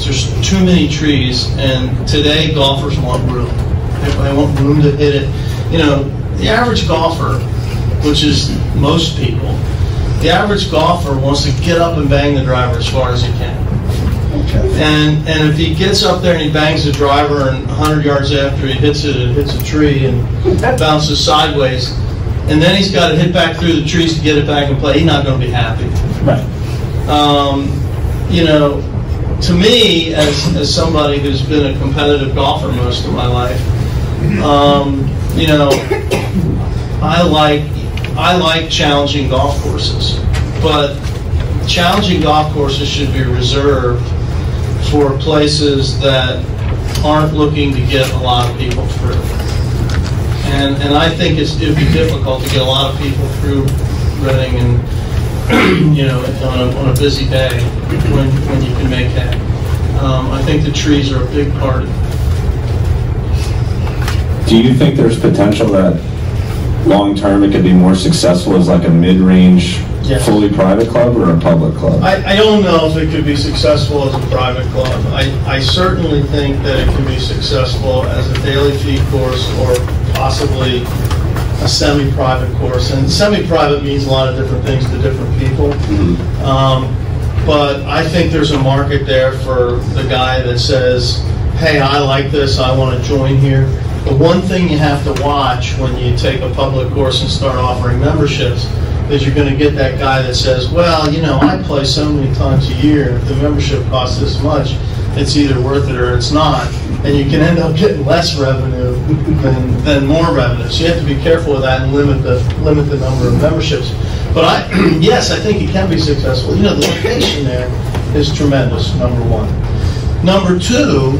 There's too many trees, and today golfers want room. They want room to hit it. The average golfer, which is most people, The average golfer wants to get up and bang the driver as far as he can. And if he gets up there and he bangs the driver and 100 yards after he hits it, it hits a tree and bounces sideways, and then he's got to hit back through the trees to get it back in play, he's not going to be happy. Right. You know, to me, as somebody who's been a competitive golfer most of my life, you know, I like challenging golf courses, but challenging golf courses should be reserved for places that aren't looking to get a lot of people through. And I think it'd be difficult to get a lot of people through Reading and, you know, on a busy day when you can make hay. I think the trees are a big part of it. Do you think there's potential that long term it could be more successful as like a mid-range, yes, fully private club or a public club? I don't know if it could be successful as a private club. I certainly think that it can be successful as a daily fee course or possibly a semi-private course. And semi-private means a lot of different things to different people. Mm-hmm. But I think there's a market there for the guy that says, hey, I like this, I want to join here. The one thing you have to watch when you take a public course and start offering memberships is you're going to get that guy that says, well, you know, I play so many times a year, if the membership costs this much, it's either worth it or it's not. And you can end up getting less revenue than more revenue. So you have to be careful with that and limit the number of memberships. But yes, I think it can be successful. You know, the location there is tremendous, number one. Number two,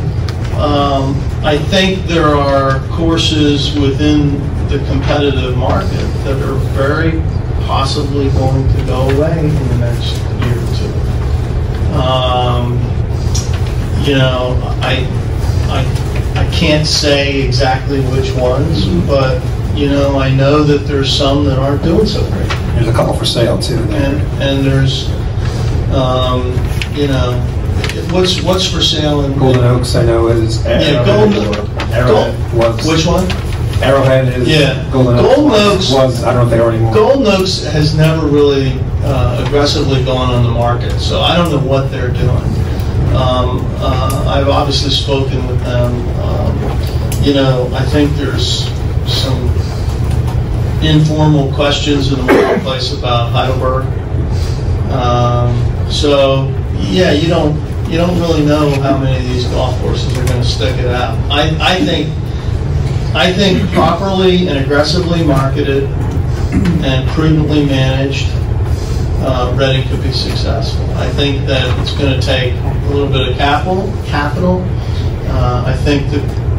I think there are courses within the competitive market that are very possibly going to go away in the next year or two. You know, I can't say exactly which ones, but you know, I know that there's some that aren't doing so great. There's a couple for sale too. And there's, you know, what's for sale in Golden Oaks? I know is Arrowhead was. Which one? Arrowhead is. Yeah. Golden Oaks was. I don't know if they are anymore. Golden Oaks has never really aggressively gone on the market, so I don't know what they're doing. I've obviously spoken with them. You know, I think there's some informal questions in the marketplace about Heidelberg. So yeah, you don't really know how many of these golf courses are going to stick it out. I think properly and aggressively marketed and prudently managed, Reading could be successful. I think that it's going to take a little bit of capital. I think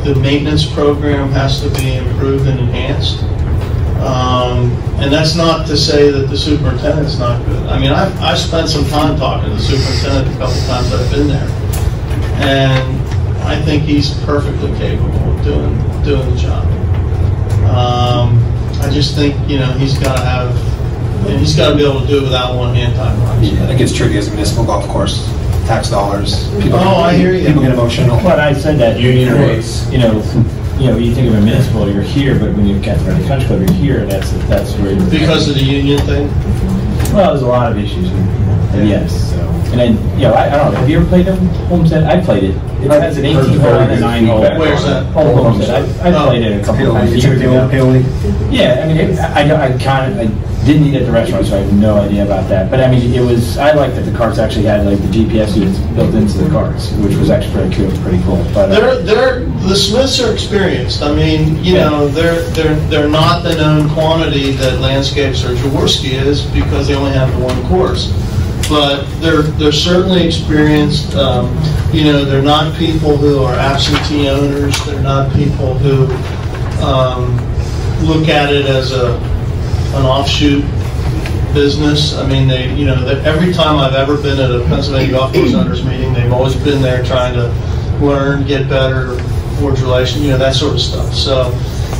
the maintenance program has to be improved and enhanced. And that's not to say that the superintendent's not good. I mean, I've spent some time talking to the superintendent a couple times I've been there, and I think he's perfectly capable of doing the job. I just think, you know, he's got to be able to do it without one hand tied behind his I think it's tricky as a municipal golf course. Tax dollars. I hear you. People get emotional. But I said that union rates. You know, you think of a municipal, you're here, but when you've got the Reading Country Club, you're here. That's where you're. Because of the union thing. Well, there's a lot of issues. Yes. So, and then, you know, I don't know. Have you ever played Homestead? I played it. It has an 18-hole and a 9-hole. Where's that? Old Homestead. I played it a couple of times years ago. Yeah, I mean, I didn't eat at the restaurant, so I have no idea about that. But I mean, I liked that the carts actually had like the GPS units built into the carts, which was actually pretty cool. But the Smiths are experienced. I mean, you know, they're not the known quantity that Landscapes or Jaworski is because they only have the one course. But they're certainly experienced. You know, they're not people who are absentee owners. They're not people who look at it as an offshoot business. I mean, every time I've ever been at a Pennsylvania Golf Course Owners meeting, they've always been there trying to learn, get better, forge relations, you know, that sort of stuff. So,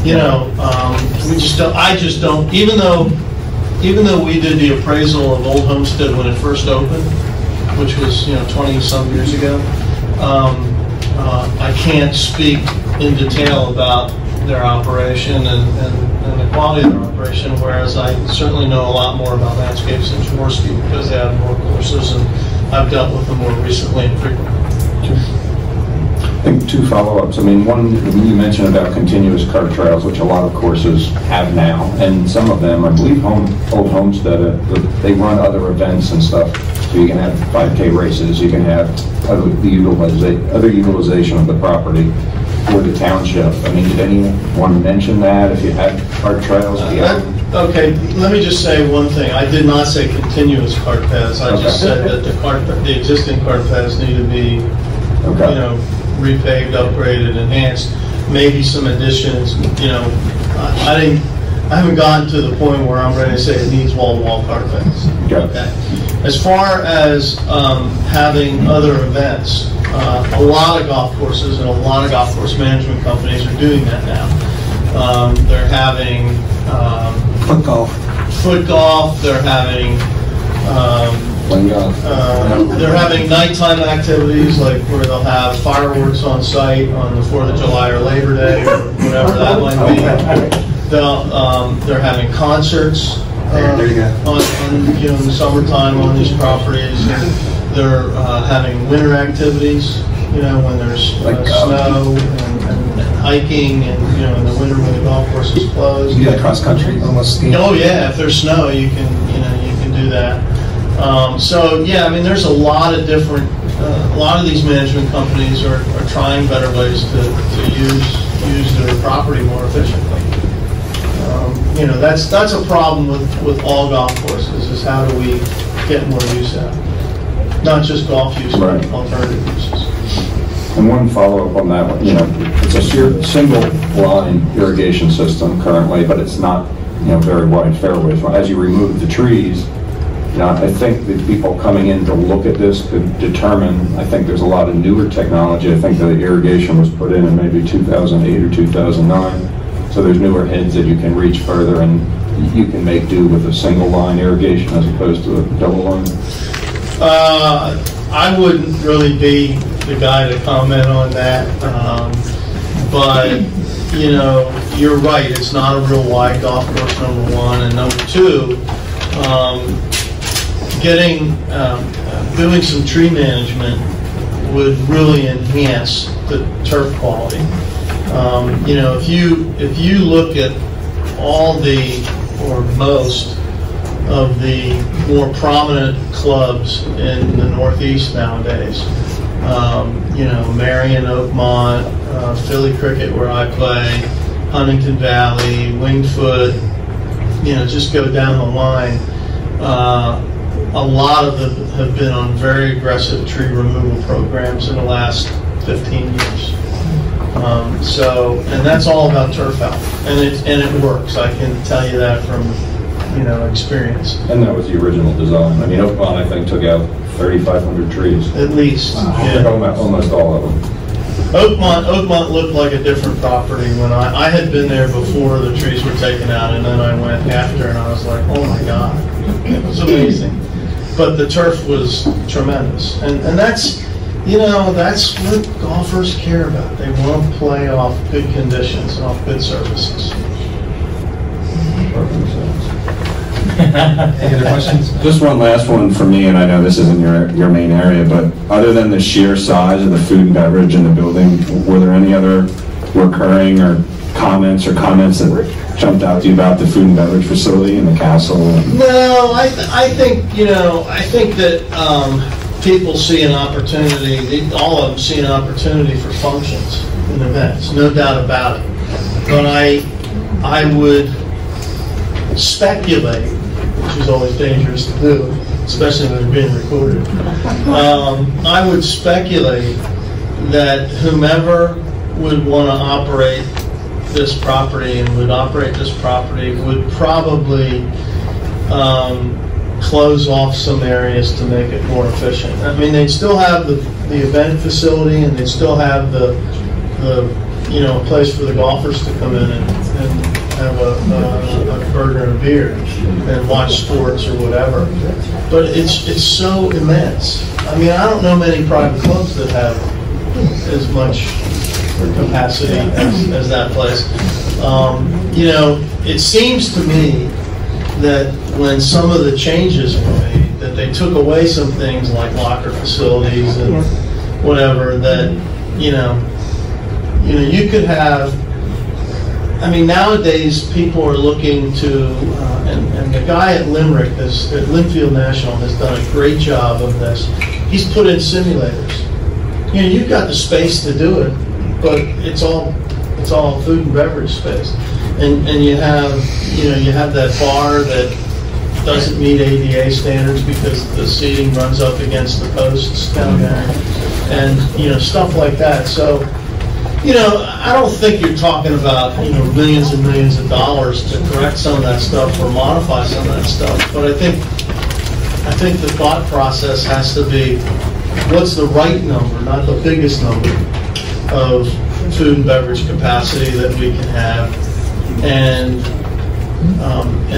you know, I just don't, even though we did the appraisal of Old Homestead when it first opened, which was, you know, 20-some years ago, I can't speak in detail about their operation and the quality of their operation, whereas I certainly know a lot more about landscapes than Jaworski because they have more courses, and I've dealt with them more recently and frequently. I think two follow-ups. I mean, one, you mentioned about continuous cart trails, which a lot of courses have now, and some of them, I believe Old Homestead, they run other events and stuff. So you can have 5K races, you can have other utilization of the property for the township. I mean, did anyone mention that, if you had cart trails? Okay, let me just say one thing. I did not say continuous cart paths. I just said that the existing cart paths need to be, you know, repaved, upgraded, enhanced, maybe some additions. You know, I haven't gotten to the point where I'm ready to say it needs wall-to-wall cart paths. Okay. As far as having other events, a lot of golf courses and a lot of golf course management companies are doing that now. They're having foot golf. They're having they're having nighttime activities, like where they'll have fireworks on site on the 4th of July or Labor Day or whatever that might be. They're having concerts on you know, in the summertime on these properties. They're having winter activities, you know, when there's snow and hiking, and you know, in the winter when the golf course is closed. You do that cross country, almost skiing. Oh yeah, if there's snow, you can do that. So yeah, I mean, there's a lot of different. A lot of these management companies are trying better ways to use their property more efficiently. You know, that's a problem with all golf courses, is how do we get more use out of it? Not just golf use, but alternative uses. And one follow-up on that one, you know, it's a single line irrigation system currently, but it's not, you know, very wide fairways. As you remove the trees, you know, I think that people coming in to look at this could determine, I think there's a lot of newer technology. I think the irrigation was put in maybe 2008 or 2009. So there's newer heads that you can reach further, and you can make do with a single line irrigation as opposed to a double line. I wouldn't really be the guy to comment on that, but you know, you're right. It's not a real wide golf course, number one, and number two, doing some tree management would really enhance the turf quality. You know, if you look at all or most of the more prominent clubs in the Northeast nowadays, you know, Marion, Oakmont, Philly Cricket, where I play, Huntington Valley, Wingfoot, you know, just go down the line. A lot of them have been on very aggressive tree removal programs in the last 15 years. And that's all about turf health, and it works. I can tell you that from, you know, experience. And that was the original design. I mean, Oakmont, I think, took out 3,500 trees. At least. Yeah. Almost all of them. Oakmont looked like a different property when I had been there before the trees were taken out, and then I went after, and I was like, oh my God, it was amazing. But the turf was tremendous, and that's, you know, that's what golfers care about. They want to play off good conditions and off good surfaces. Any other questions? Just one last one for me, and I know this isn't your main area, but other than the sheer size of the food and beverage in the building, were there any other recurring or comments that jumped out to you about the food and beverage facility in the castle? No, I think, you know, I think that people see an opportunity, all of them see an opportunity for functions and events, no doubt about it. But I would speculate, which is always dangerous to do, especially when they're being recorded. I would speculate that whomever would want to operate this property and would operate this property would probably close off some areas to make it more efficient. I mean, they'd still have the event facility, and they'd still have the you know, a place for the golfers to come in and have a burger and a beer and watch sports or whatever. But it's so immense. I mean, I don't know many private clubs that have as much capacity as that place. You know, it seems to me that when some of the changes were made, that they took away some things like locker facilities and whatever, that, you know, you could have, I mean, nowadays people are looking to, and the guy at Limerick, at Linfield National, has done a great job of this. He's put in simulators. You know, you've got the space to do it, but it's all food and beverage space. And you have, you know, you have that bar that doesn't meet ADA standards because the seating runs up against the posts down there, and, you know, stuff like that. So, you know, I don't think you're talking about, you know, millions and millions of dollars to correct some of that stuff or modify some of that stuff. But I think the thought process has to be, what's the right number, not the biggest number, of food and beverage capacity that we can have, and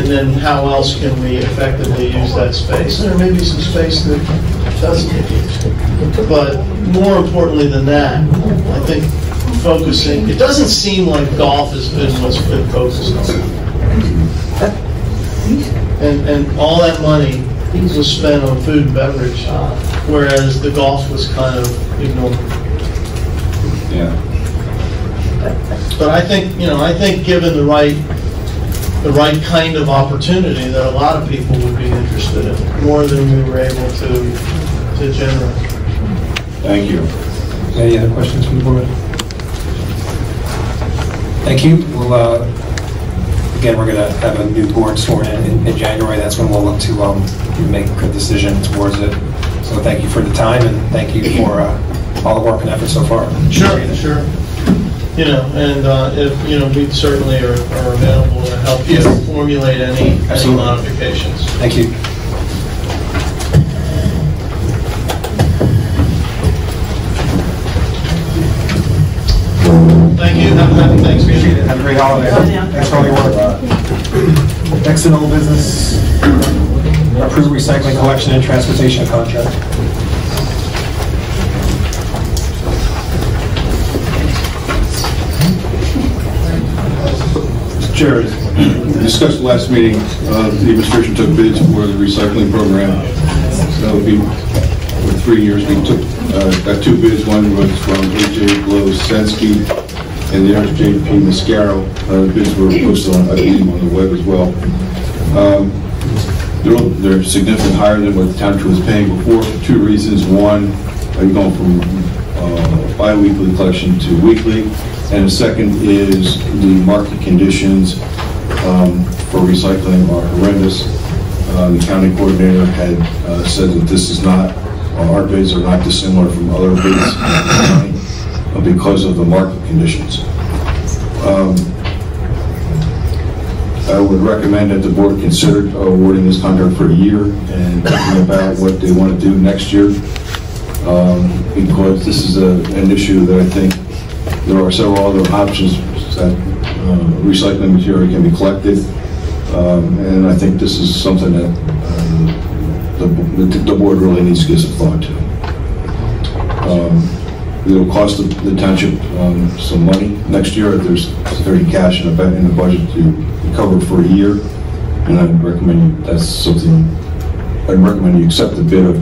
then how else can we effectively use that space? There may be some space that doesn't get used. But more importantly than that, I think focusing, it doesn't seem like golf has been what's been focused on. And all that money was spent on food and beverage, whereas the golf was kind of ignored. Yeah. But I think, you know, I think given the right kind of opportunity, that a lot of people would be interested in, more than we were able to generate. Thank you. Any other questions from the board? Thank you. We'll, again, we're going to have a new board sworn in January. That's when we'll look to make a good decision towards it. So thank you for the time, and thank you for all the work and effort so far. Sure. You know, and if, you know, we certainly are available to help you formulate any modifications. Thank you. Thank you. Have a happy Thanksgiving. Have a great holiday. Thanks for all your work. Next in old business, approved recycling collection and transportation contract. Chair, discussed last meeting, the administration took bids for the recycling program. That would be for 3 years. We got 2 bids. One was from A.J. Blosensky and the other J.P. Mascaro. The bids were posted on, I believe, on the web as well. They're significantly higher than what the township was paying before for 2 reasons. One, you're going from bi-weekly collection to weekly. And the second is the market conditions for recycling are horrendous. The county coordinator had said that this is not, our bids are not dissimilar from other bids because of the market conditions. I would recommend that the board consider awarding this contract for a year and thinking about what they want to do next year, because this is an issue that I think there are several other options that recycling material can be collected, and I think this is something that the board really needs to give some thought to. It'll cost the township some money next year. There's already cash in the budget to cover for a year, and I'd recommend I'd recommend you accept the bid of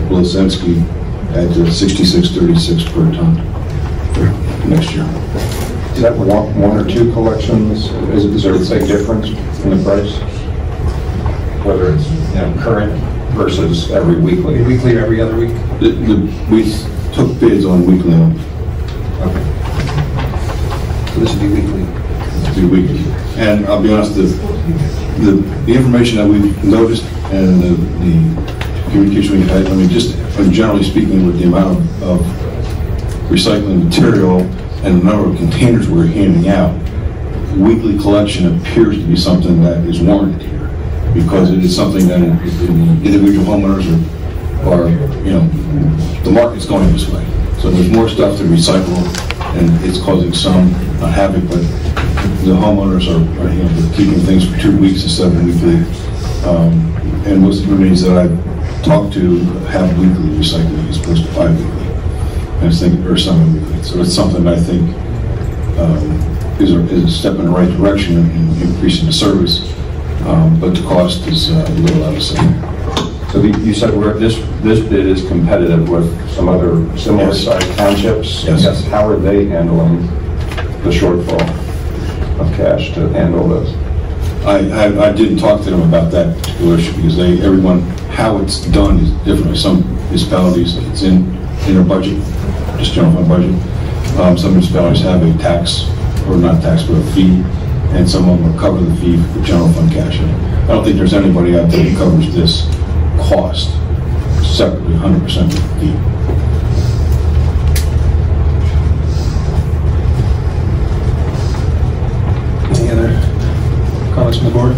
Blosensky at $66.36 per ton next year. Is that one or 2 collections? Is there a big difference in the price? Whether it's, you know, current versus every weekly? Weekly or every other week? We took bids on weekly only. Okay. So this would be weekly? To be weekly. And I'll be honest, the information that we've noticed and the communication we've had, I mean, just generally speaking, with the amount of recycling material and the number of containers we're handing out, weekly collection appears to be something that is warranted here, because it is something that individual homeowners are, you know, the market's going this way. So there's more stuff to recycle, and it's causing some havoc, but the homeowners are you know, keeping things for 2 weeks instead of weekly. And most communities that I've talked to have weekly recycling as opposed to bi-weekly. I was thinking, or something. So it's something I think is a step in the right direction in increasing the service, but the cost is a little out of sync. So you said this bid is competitive with some other similar sized townships? Yes. How are they handling the shortfall of cash to handle this? I didn't talk to them about that particular issue because how it's done is different. Some municipalities, it's in their budget, just general fund budget. Some municipalities have a tax, or not tax, but a fee, and some of them will cover the fee for general fund cash. I don't think there's anybody out there that covers this cost separately, 100% of the fee. Any other comments from the board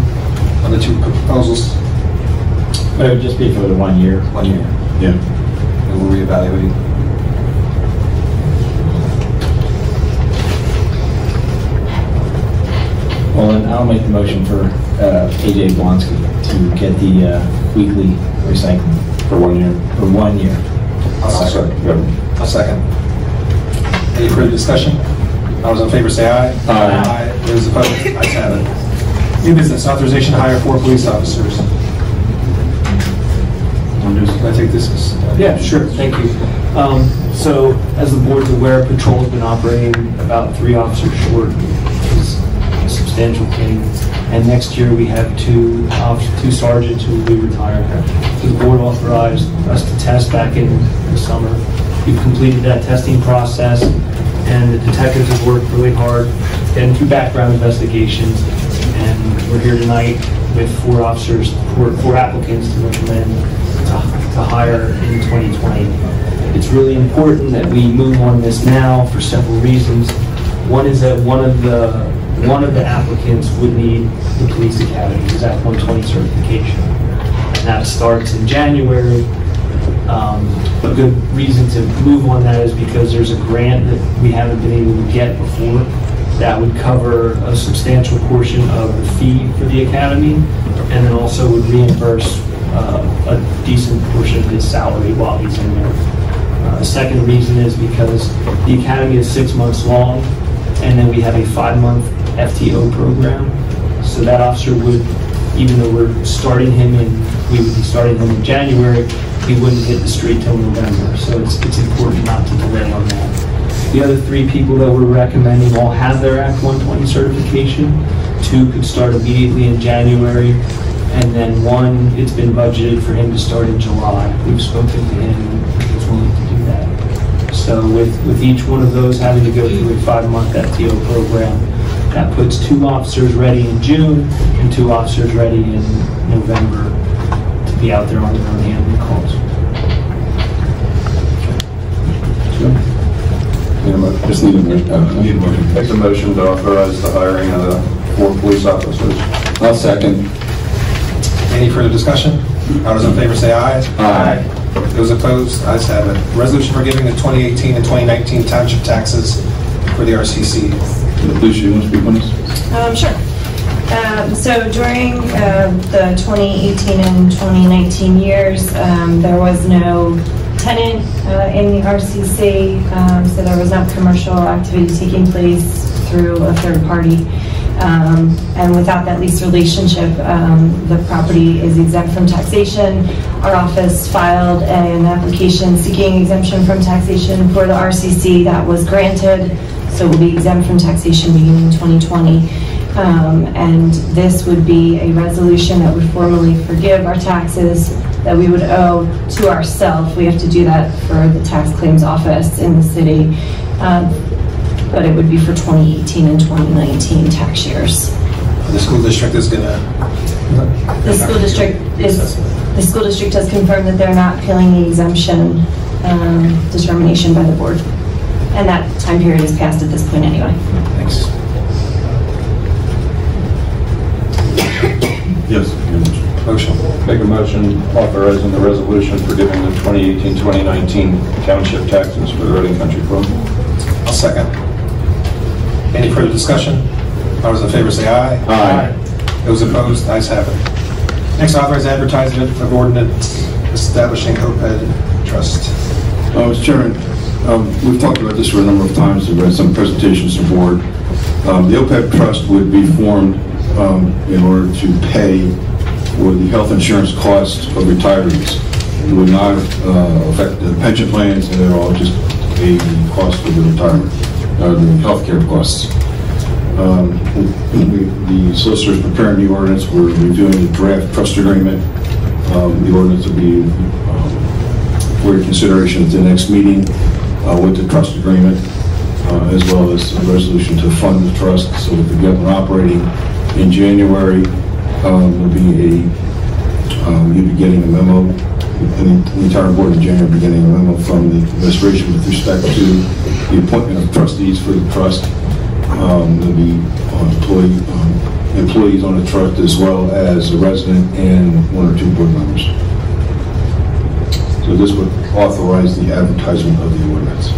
on the two proposals? But it would just be for the 1 year. 1 year. Yeah. And we'll reevaluate. Well, then I'll make the motion for AJ Blonsky to get the weekly recycling For 1 year? for 1 year. I'll second. Any further discussion? All those in favor say aye. Aye. Those opposed, ayes have it. New business, authorization to hire 4 police officers. Can I take this? Yeah, sure, thank you. So, as the board's aware, patrol's been operating about 3 officers short, which is a substantial thing. And next year, we have 2 sergeants who will be retired. So the board authorized us to test back in the summer. We've completed that testing process, and the detectives have worked really hard getting through background investigations. And we're here tonight with 4 officers, 4 applicants to recommend to hire in 2020. It's really important that we move on this now for several reasons. One is that one of the applicants would need the police academy, his Act 120 certification. And that starts in January. A good reason to move on that is because there's a grant that we haven't been able to get before that would cover a substantial portion of the fee for the academy, and then also would reimburse a decent portion of his salary while he's in there. The second reason is because the academy is 6 months long, and then we have a 5-month FTO program. So that officer would, even though we would be starting him in January, he wouldn't hit the street till November. So it's important not to delay on that. The other 3 people that we're recommending all have their Act 120 certification. 2 could start immediately in January, and then 1, it's been budgeted for him to start in July. We've spoken to him, he's willing to do that. So with each one of those having to go through a 5-month FTO program, that puts 2 officers ready in June and 2 officers ready in November to be out there on their own handling calls. Just need a motion. Make a motion to authorize the hiring of the 4 police officers. I'll second. Any further discussion? All those in favor say aye. Aye. Those opposed, ayes have it. Resolution forgiving the 2018 and 2019 township taxes for the RCC. Please, you want to speak on this? Sure. So during the 2018 and 2019 years, there was no tenant in the RCC, so there was not commercial activity taking place through a third party. And without that lease relationship, the property is exempt from taxation. Our office filed an application seeking exemption from taxation for the RCC that was granted, so it will be exempt from taxation beginning in 2020. And this would be a resolution that would formally forgive our taxes that we would owe to ourselves. We have to do that for the tax claims office in the city. But it would be for 2018 and 2019 tax years. The school district is going to... The school district has confirmed that they're not appealing the exemption determination by the board. And that time period is passed at this point anyway. Thanks. Yes. Motion. Make a motion authorizing the resolution for giving the 2018-2019 township taxes for the Reading Country Club. I'll second. Any further discussion? All those in favor say aye. Aye. Those opposed, ayes have it. Next, authorize advertisement of ordinance establishing OPEB trust. Mr. Chairman, We've talked about this for a number of times. We've had some presentations to the board. The OPEB trust would be formed in order to pay for the health insurance costs of retirees. It would not affect the pension plans, and it all just pay the cost of the retirement, the health care costs. The solicitors preparing the ordinance. We're reviewing the draft trust agreement. The ordinance will be for your consideration at the next meeting with the trust agreement, as well as a resolution to fund the trust so that the government operating in January will be you'll be getting a memo, and the entire board in January will be getting a memo from the administration with respect to the appointment of trustees for the trust. There'll be employees on the trust as well as a resident and 1 or 2 board members. So this would authorize the advertisement of the ordinance.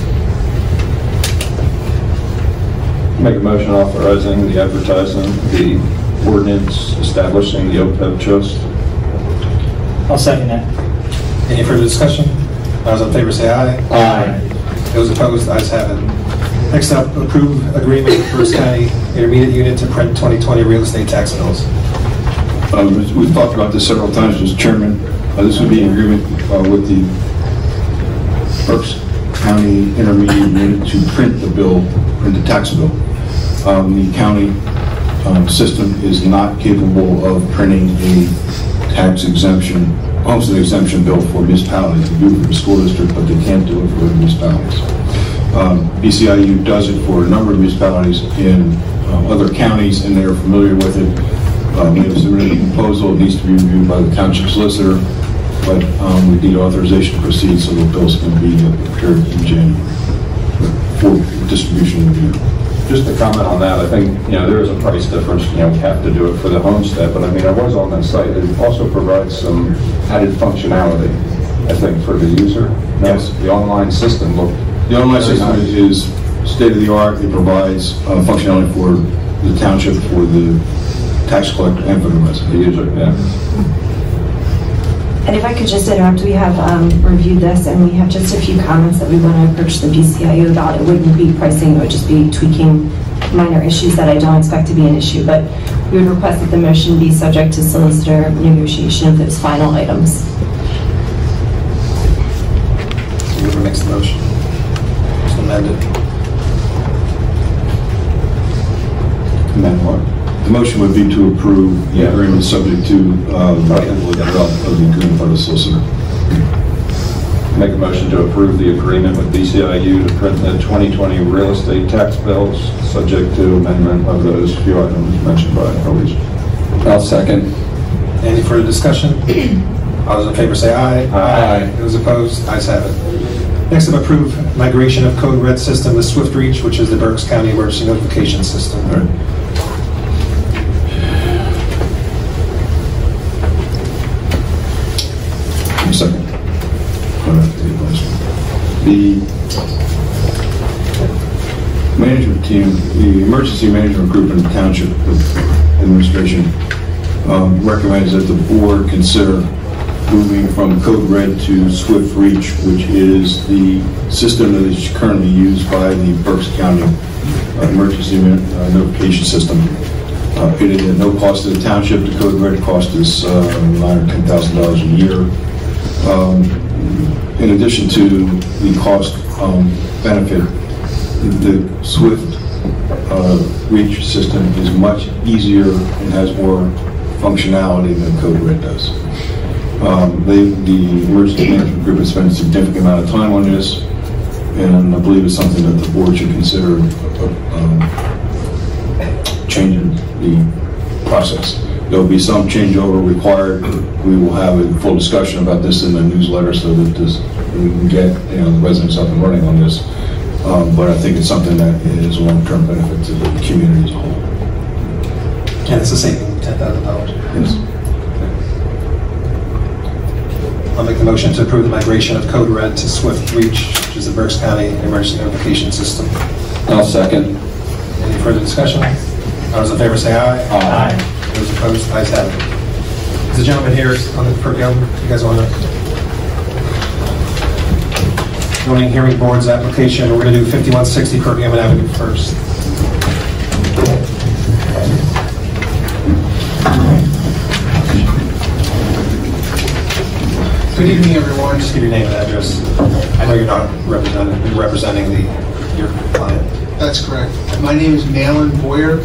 Make a motion authorizing the advertisement of the ordinance establishing the OPEB trust. I'll second that. Any further discussion? Those in favor say aye. Aye. Those opposed, ayes have it. Next up, approve agreement with Berks County Intermediate Unit to print 2020 real estate tax bills. We've talked about this several times, Mr. Chairman. This would be an agreement with the Berks County Intermediate Unit to print the tax bill. The county system is not capable of printing a tax exemption, homestead exemption bill for municipalities. They do it for the school district, but they can't do it for the municipalities. BCIU does it for a number of municipalities in other counties, and they're familiar with it. We have submitted a proposal. It needs to be reviewed by the township solicitor, but we need authorization to proceed, so the bills can be prepared in January for distribution review. Just to comment on that, I think, there is a price difference. We have to do it for the homestead, but I mean, I was on that site. It also provides some added functionality, I think, for the user. Yes. The online system The online system is state-of-the-art. It provides functionality for the township, for the tax collector, and for the resident. The user, yeah. And if I could just interrupt, we have reviewed this and we have just a few comments that we want to approach the BCIU about. It wouldn't be pricing, it would just be tweaking minor issues that I don't expect to be an issue. But we would request that the motion be subject to solicitor negotiation of those final items. Whoever makes the motion. Just amend it. Amend what? The motion would be to approve the agreement subject to the development of the agreement by the solicitor. Make a motion to approve the agreement with BCIU to print the 2020 real estate tax bills, subject to amendment of those few items mentioned by Elise. I'll second. Any further discussion? All those in favor say aye. Aye. Those opposed, ayes have it. Next up, approve migration of Code Red system with Swift Reach, which is the Berks County emergency notification system. Second. The management team, the emergency management group in the township administration recommends that the board consider moving from Code Red to Swift Reach, which is the system that is currently used by the Berks County emergency notification system. It is at no cost to the township. The Code Red cost is $9,000 or $10,000 a year. In addition to the cost benefit, the Swift Reach system is much easier and has more functionality than Code Red does. The emergency management group has spent a significant amount of time on this, and I believe it's something that the board should consider changing the process. There will be some changeover required. We will have a full discussion about this in the newsletter so that we can get the residents up and running on this. But I think it's something that is a long-term benefit to the community as a whole. And it's a saving of $10,000. Yes. I'll make the motion to approve the migration of Code Red to Swift Reach, which is the Berks County emergency notification system. I'll second. Any further discussion? All those in favor say aye. Aye. Those opposed, ayes have it. Is the gentleman here on the Perkiomen? You guys want to? Zoning Hearing Board's application. We're going to do 5160 Perkiomen Ave first. Good evening, everyone. Just give your name and address. I know you're not representing your client. That's correct. My name is Malin Boyer.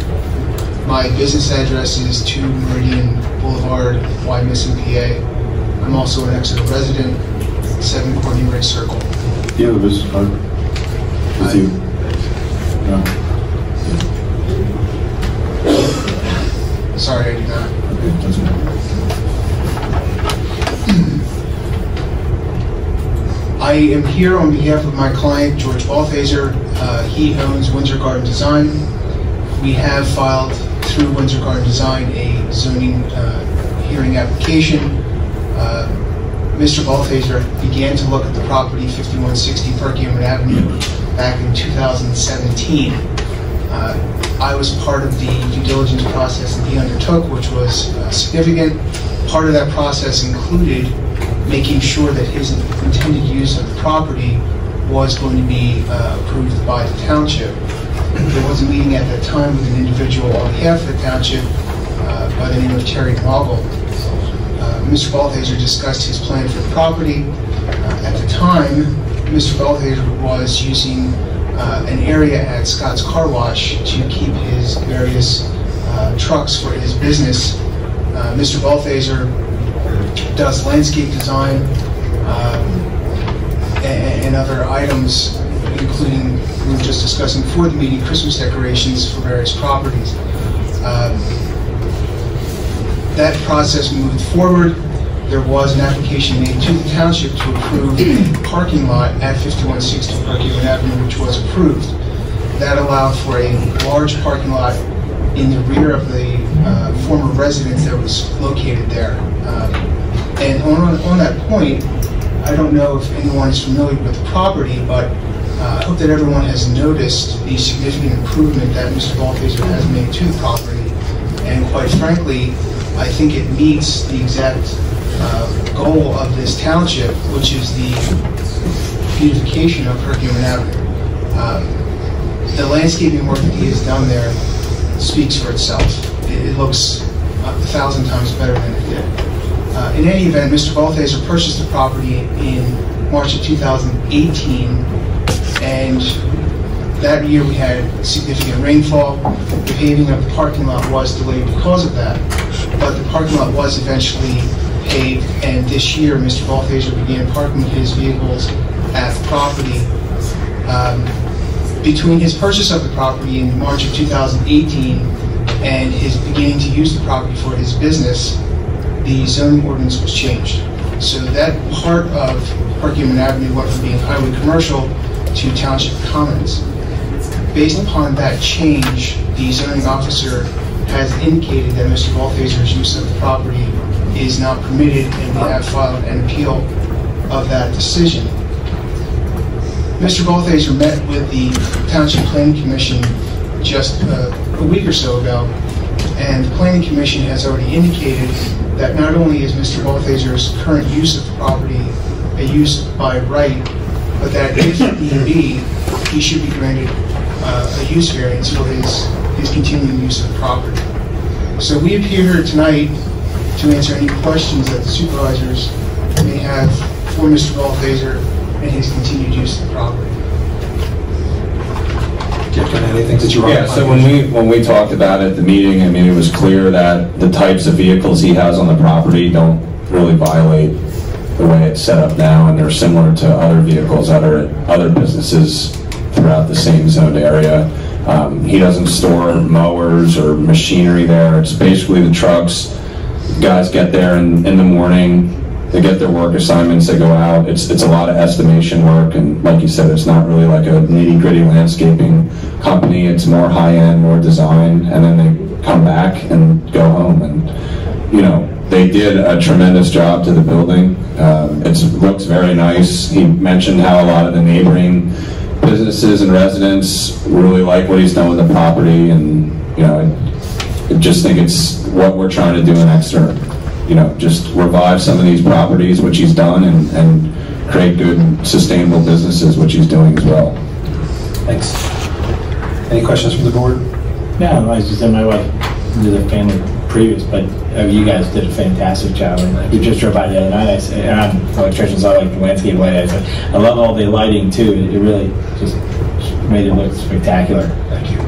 My business address is 2 Meridian Boulevard, Wyomissing, PA. I'm also an Exeter resident, 7 Courtney Ray Circle. Do you have a business card? With you? No. Sorry, I do not. Okay, that's fine. I am here on behalf of my client, George Balthaser. He owns Windsor Garden Design. We have filed through Windsor Garden Design a zoning hearing application. Mr. Balthaser began to look at the property 5160 Perkiomen Avenue back in 2017. I was part of the due diligence process that he undertook, which was significant. Part of that process included making sure that his intended use of the property was going to be approved by the township. There was a meeting at that time with an individual on behalf of the township by the name of Terry Mogul. Mr. Balthaser discussed his plan for the property. At the time, Mr. Balthaser was using an area at Scott's Car Wash to keep his various trucks for his business. Mr. Balthaser does landscape design and other items, including, we were just discussing before the meeting, Christmas decorations for various properties. That process moved forward. There was an application made to the township to approve a parking lot at 5160 Perkiomen Avenue, which was approved. That allowed for a large parking lot in the rear of the former residence that was located there. And on that point, I don't know if anyone is familiar with the property, but I hope that everyone has noticed the significant improvement that Mr. Balthaser has made to the property. And quite frankly, I think it meets the exact goal of this township, which is the beautification of Perkiomen Avenue. The landscaping work that he has done there speaks for itself. It looks 1,000 times better than it did. In any event, Mr. Balthaser purchased the property in March of 2018, and that year we had significant rainfall. The paving of the parking lot was delayed because of that, but the parking lot was eventually paved, and this year Mr. Balthaser began parking his vehicles at the property. Between his purchase of the property in March of 2018 and his beginning to use the property for his business, the zoning ordinance was changed. So that part of Perkiomen Avenue went from being highway commercial to township commons. Based upon that change, the zoning officer has indicated that Mr. Balthaser's use of the property is not permitted, and we have filed an appeal of that decision. Mr. Balthaser met with the Township Planning Commission just a week or so ago, and the Planning Commission has already indicated that not only is Mr. Balthaser's current use of the property a use by right, but that if need be, he should be granted a use variance for his continuing use of the property. So we appear here tonight to answer any questions that the supervisors may have for Mr. Balthaser and his continued use of the property. Anything that you Yeah, so when we talked about it at the meeting, I mean, it was clear that the types of vehicles he has on the property don't really violate the way it's set up now, and they're similar to other vehicles that are at other businesses throughout the same zoned area. He doesn't store mowers or machinery there. It's basically the trucks. Guys get there in the morning, they get their work assignments, they go out. It's a lot of estimation work, and like you said, it's not really like a nitty-gritty landscaping company. It's more high-end, more design, and then they come back and go home. And, you know, they did a tremendous job to the building. It looks very nice. He mentioned how a lot of the neighboring businesses and residents really like what he's done with the property, and, you know, I just think it's what we're trying to do in Exeter. You know, just revive some of these properties, which he's done, and create good and sustainable businesses, which he's doing as well. Thanks. Any questions from the board? Yeah, I just said my wife did a family previous, but you guys did a fantastic job. And we just drove by the other night. I said, and I'm an electrician, so I like the landscape light. I said, I love all the lighting too. It really just made it look spectacular. Thank you.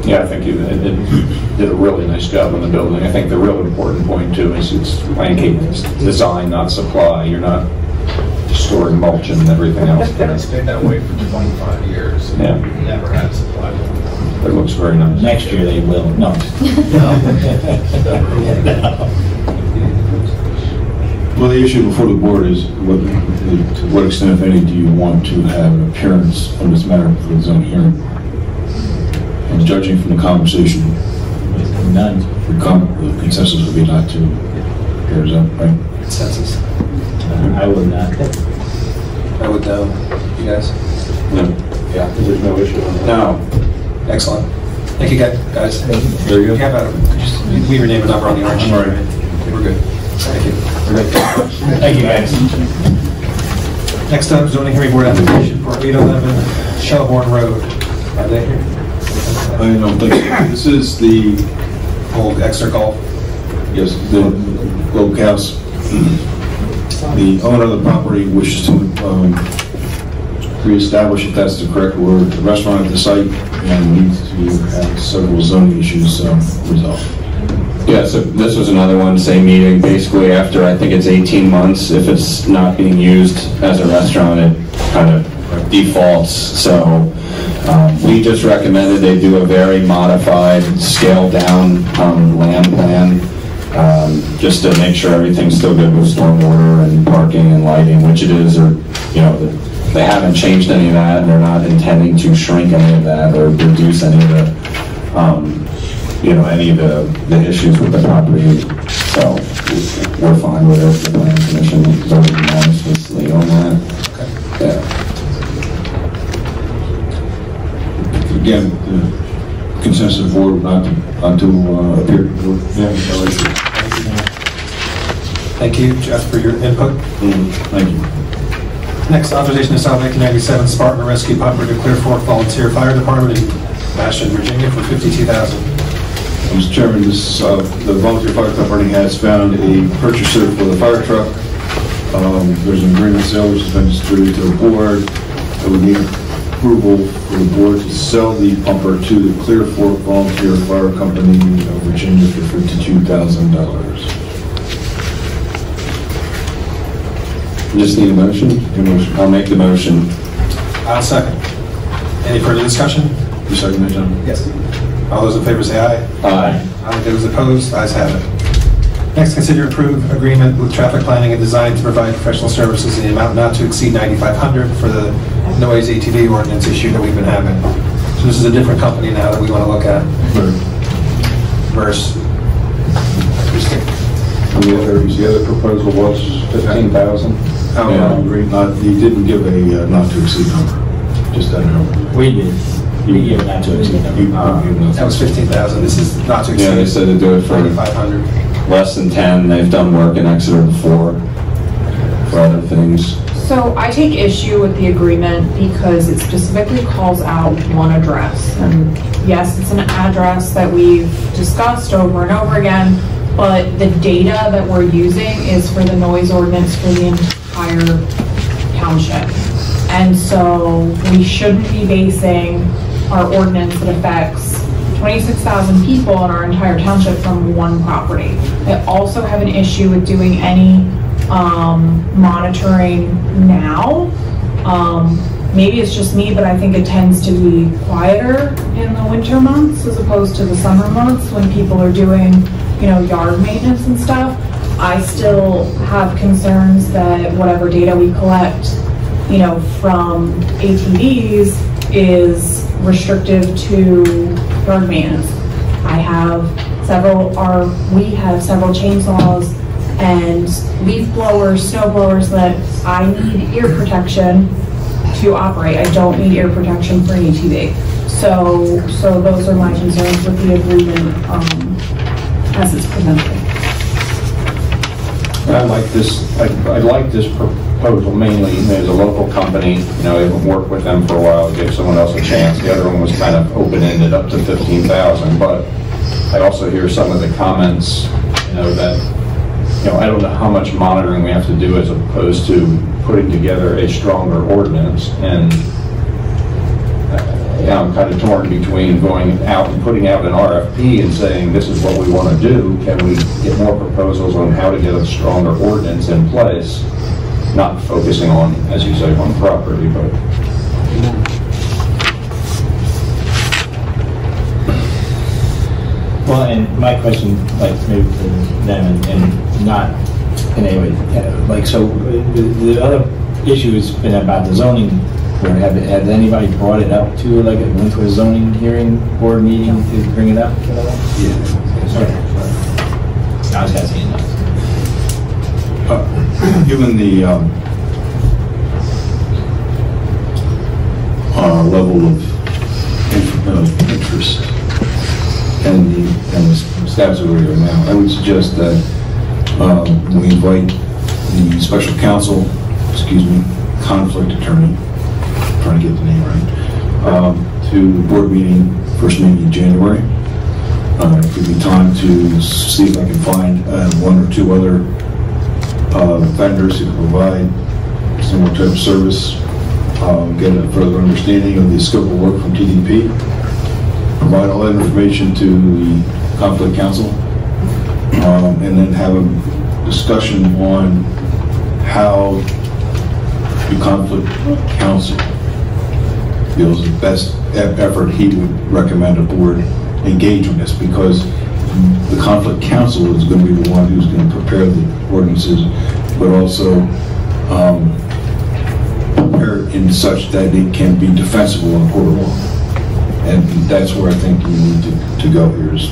Yeah, I think you did a really nice job on the building. I think the real important point too is it's landscape design, not supply. You're not storing mulch and everything else. It's been that way for 25 years. Yeah. We never had supply. It looks very nice. Next year they will. No. Well, the issue before the board is to what extent, if any, do you want to have an appearance on this matter for the zoning hearing? And judging from the conversation, none. The consensus would be not to. Is that right? Consensus. I would not. I would know. You guys? No. Yeah. There's no issue on that. No. Excellent. Thank you, guys. There you go. You have just leave your name and number on the orange sheet. All right. We're good. Thank you. Thank you, guys. Next up, zoning hearing board application for 811 Shelbourne Road. Are they here? I don't think so. This is the Old Exeter Golf. Yes, the Globe House. The owner of the property wishes to reestablish, if that's the correct word, the restaurant at the site, and needs to have several zoning issues resolved. Yeah, so this was another one, same meeting, basically after I think it's 18 months, if it's not being used as a restaurant, it kind of defaults. So we just recommended they do a very modified, scaled down land plan, just to make sure everything's still good with stormwater and parking and lighting, which it is, or, you know, they haven't changed any of that, and they're not intending to shrink any of that or reduce any of the, you know, any of the issues with the property. So we're fine with it. The planning commission voted unanimously on that. Okay. Yeah. Again, the consensus board not to appear. Yeah. Thank you, Jeff, for your input. Thank you. Next, authorization to sell 1997 Spartan rescue pumper to Clearfork Volunteer Fire Department in Bastian, Virginia for $52,000. Mr. Chairman, the Volunteer Fire Company has found a purchaser for the fire truck. There's an agreement sale which has been distributed to the board. I would need approval for the board to sell the pumper to the Clearfork Volunteer Fire Company of Virginia for $52,000. Just need a motion? I'll make the motion. I'll second. Any further discussion? You second that, John? Yes. All those in favor say aye. Aye. Aye. Those opposed, ayes have it. Next, consider approve agreement with traffic planning and design to provide professional services in the amount not to exceed $9,500 for the noise.ATV ordinance issue that we've been having. So this is a different company now that we want to look at. Verse. The other proposal was $15,000. Oh, yeah, agreed. He didn't give a not to exceed number. Just that number. We did. We gave not to exceed number. That was $15,000. This is not to exceed. Yeah, they said to do it for $9,500. less than 10. They've done work in Exeter before for other things. So I take issue with the agreement because it specifically calls out one address. And yes, it's an address that we've discussed over and over again, but the data that we're using is for the noise ordinance for the entire township. And so we shouldn't be basing our ordinance that affects 26,000 people in our entire township from one property. I also have an issue with doing any monitoring now. Maybe it's just me, but I think it tends to be quieter in the winter months as opposed to the summer months when people are doing, you know, yard maintenance and stuff. I still have concerns that whatever data we collect, you know, from ATVs is restrictive to yard maintenance. I have we have several chainsaws and leaf blowers, snow blowers that I need ear protection to operate. I don't need ear protection for an ATV. So those are my concerns with the agreement as it's presented. I like this proposal mainly, there's a local company, you know, they've worked with them for a while, gave someone else a chance. The other one was kind of open-ended up to 15,000, but I also hear some of the comments, you know, that, you know, I don't know how much monitoring we have to do as opposed to putting together a stronger ordinance. And yeah, I'm kind of torn between going out and putting out an RFP and saying this is what we want to do. Can we get more proposals on how to get a stronger ordinance in place? Not focusing on, as you say, on property, but. Well, and my question, like maybe for them and not in any way, like, so the other issue has been about the zoning. Where has anybody brought it up to, like, went to a zoning hearing board meeting to bring it up? Yeah. Sorry. I was asking that. Given the level of interest and the status of where we are now, I would suggest that we invite the special counsel, conflict attorney, trying to get the name right, to the board meeting, first meeting in January. Give me time to see if I can find one or two other vendors who can provide similar type of service, get a further understanding of the scope of work from TDP, provide all that information to the conflict counsel, and then have a discussion on how the conflict counsel feels the best effort he would recommend a board engage on this, because the conflict counsel is going to be the one who's going to prepare the ordinances, but also prepare it in such that it can be defensible in a court of law. And that's where I think you need to go here, is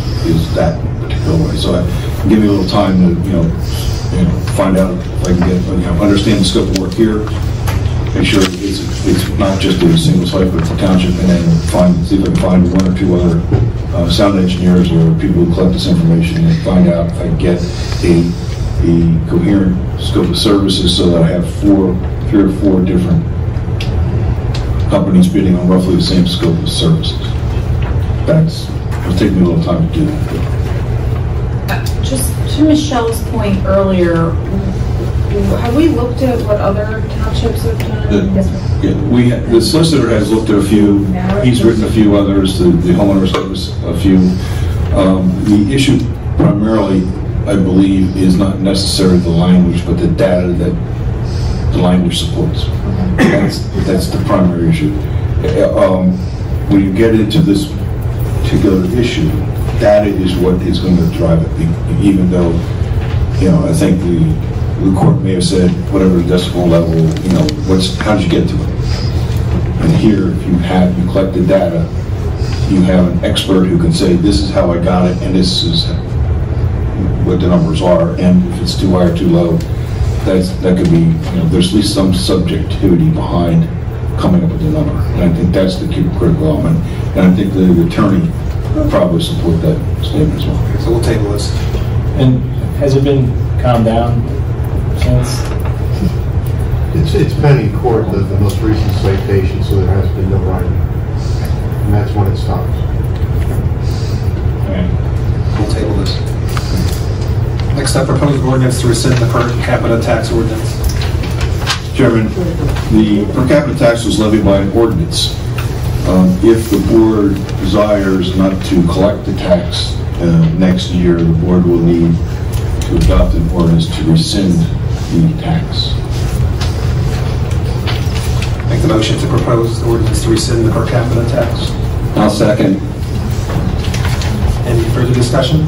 that particular way. So give me a little time to find out if I can get understand the scope of work here. Make sure it's not just a single site, but it's a township, and then see if I can find one or two other sound engineers or people who collect this information, and find out if I can get a coherent scope of services so that I have 3 or 4 different companies bidding on roughly the same scope of services. It'll take me a little time to do that. Just to Michelle's point earlier, have we looked at what other townships have done? The solicitor has looked at a few. He's written a few others. The homeowner service a few. The issue primarily, I believe, is not necessarily the language, but the data that the language supports. That's the primary issue. When you get into this particular issue, data is what is going to drive it. Even though, I think the court may have said whatever the decibel level, how did you get to it? And here, if you collect the data, you have an expert who can say, this is how I got it, and this is what the numbers are, and if it's too high or too low, that could be, there's at least some subjectivity behind coming up with the number. And I think that's the key critical element. And I think the attorney probably support that statement as well. So we'll table this. And has it been calmed down since? It's pending court, the most recent citation, so there has been no writing. And that's when it stops. Okay. We'll table this. Next up, proposed ordinance to rescind the per capita tax ordinance. Chairman, the per capita tax was levied by an ordinance. If the board desires not to collect the tax next year, the board will need to adopt an ordinance to rescind the tax. Make the motion to propose the ordinance to rescind the per capita tax. I'll second. Any further discussion?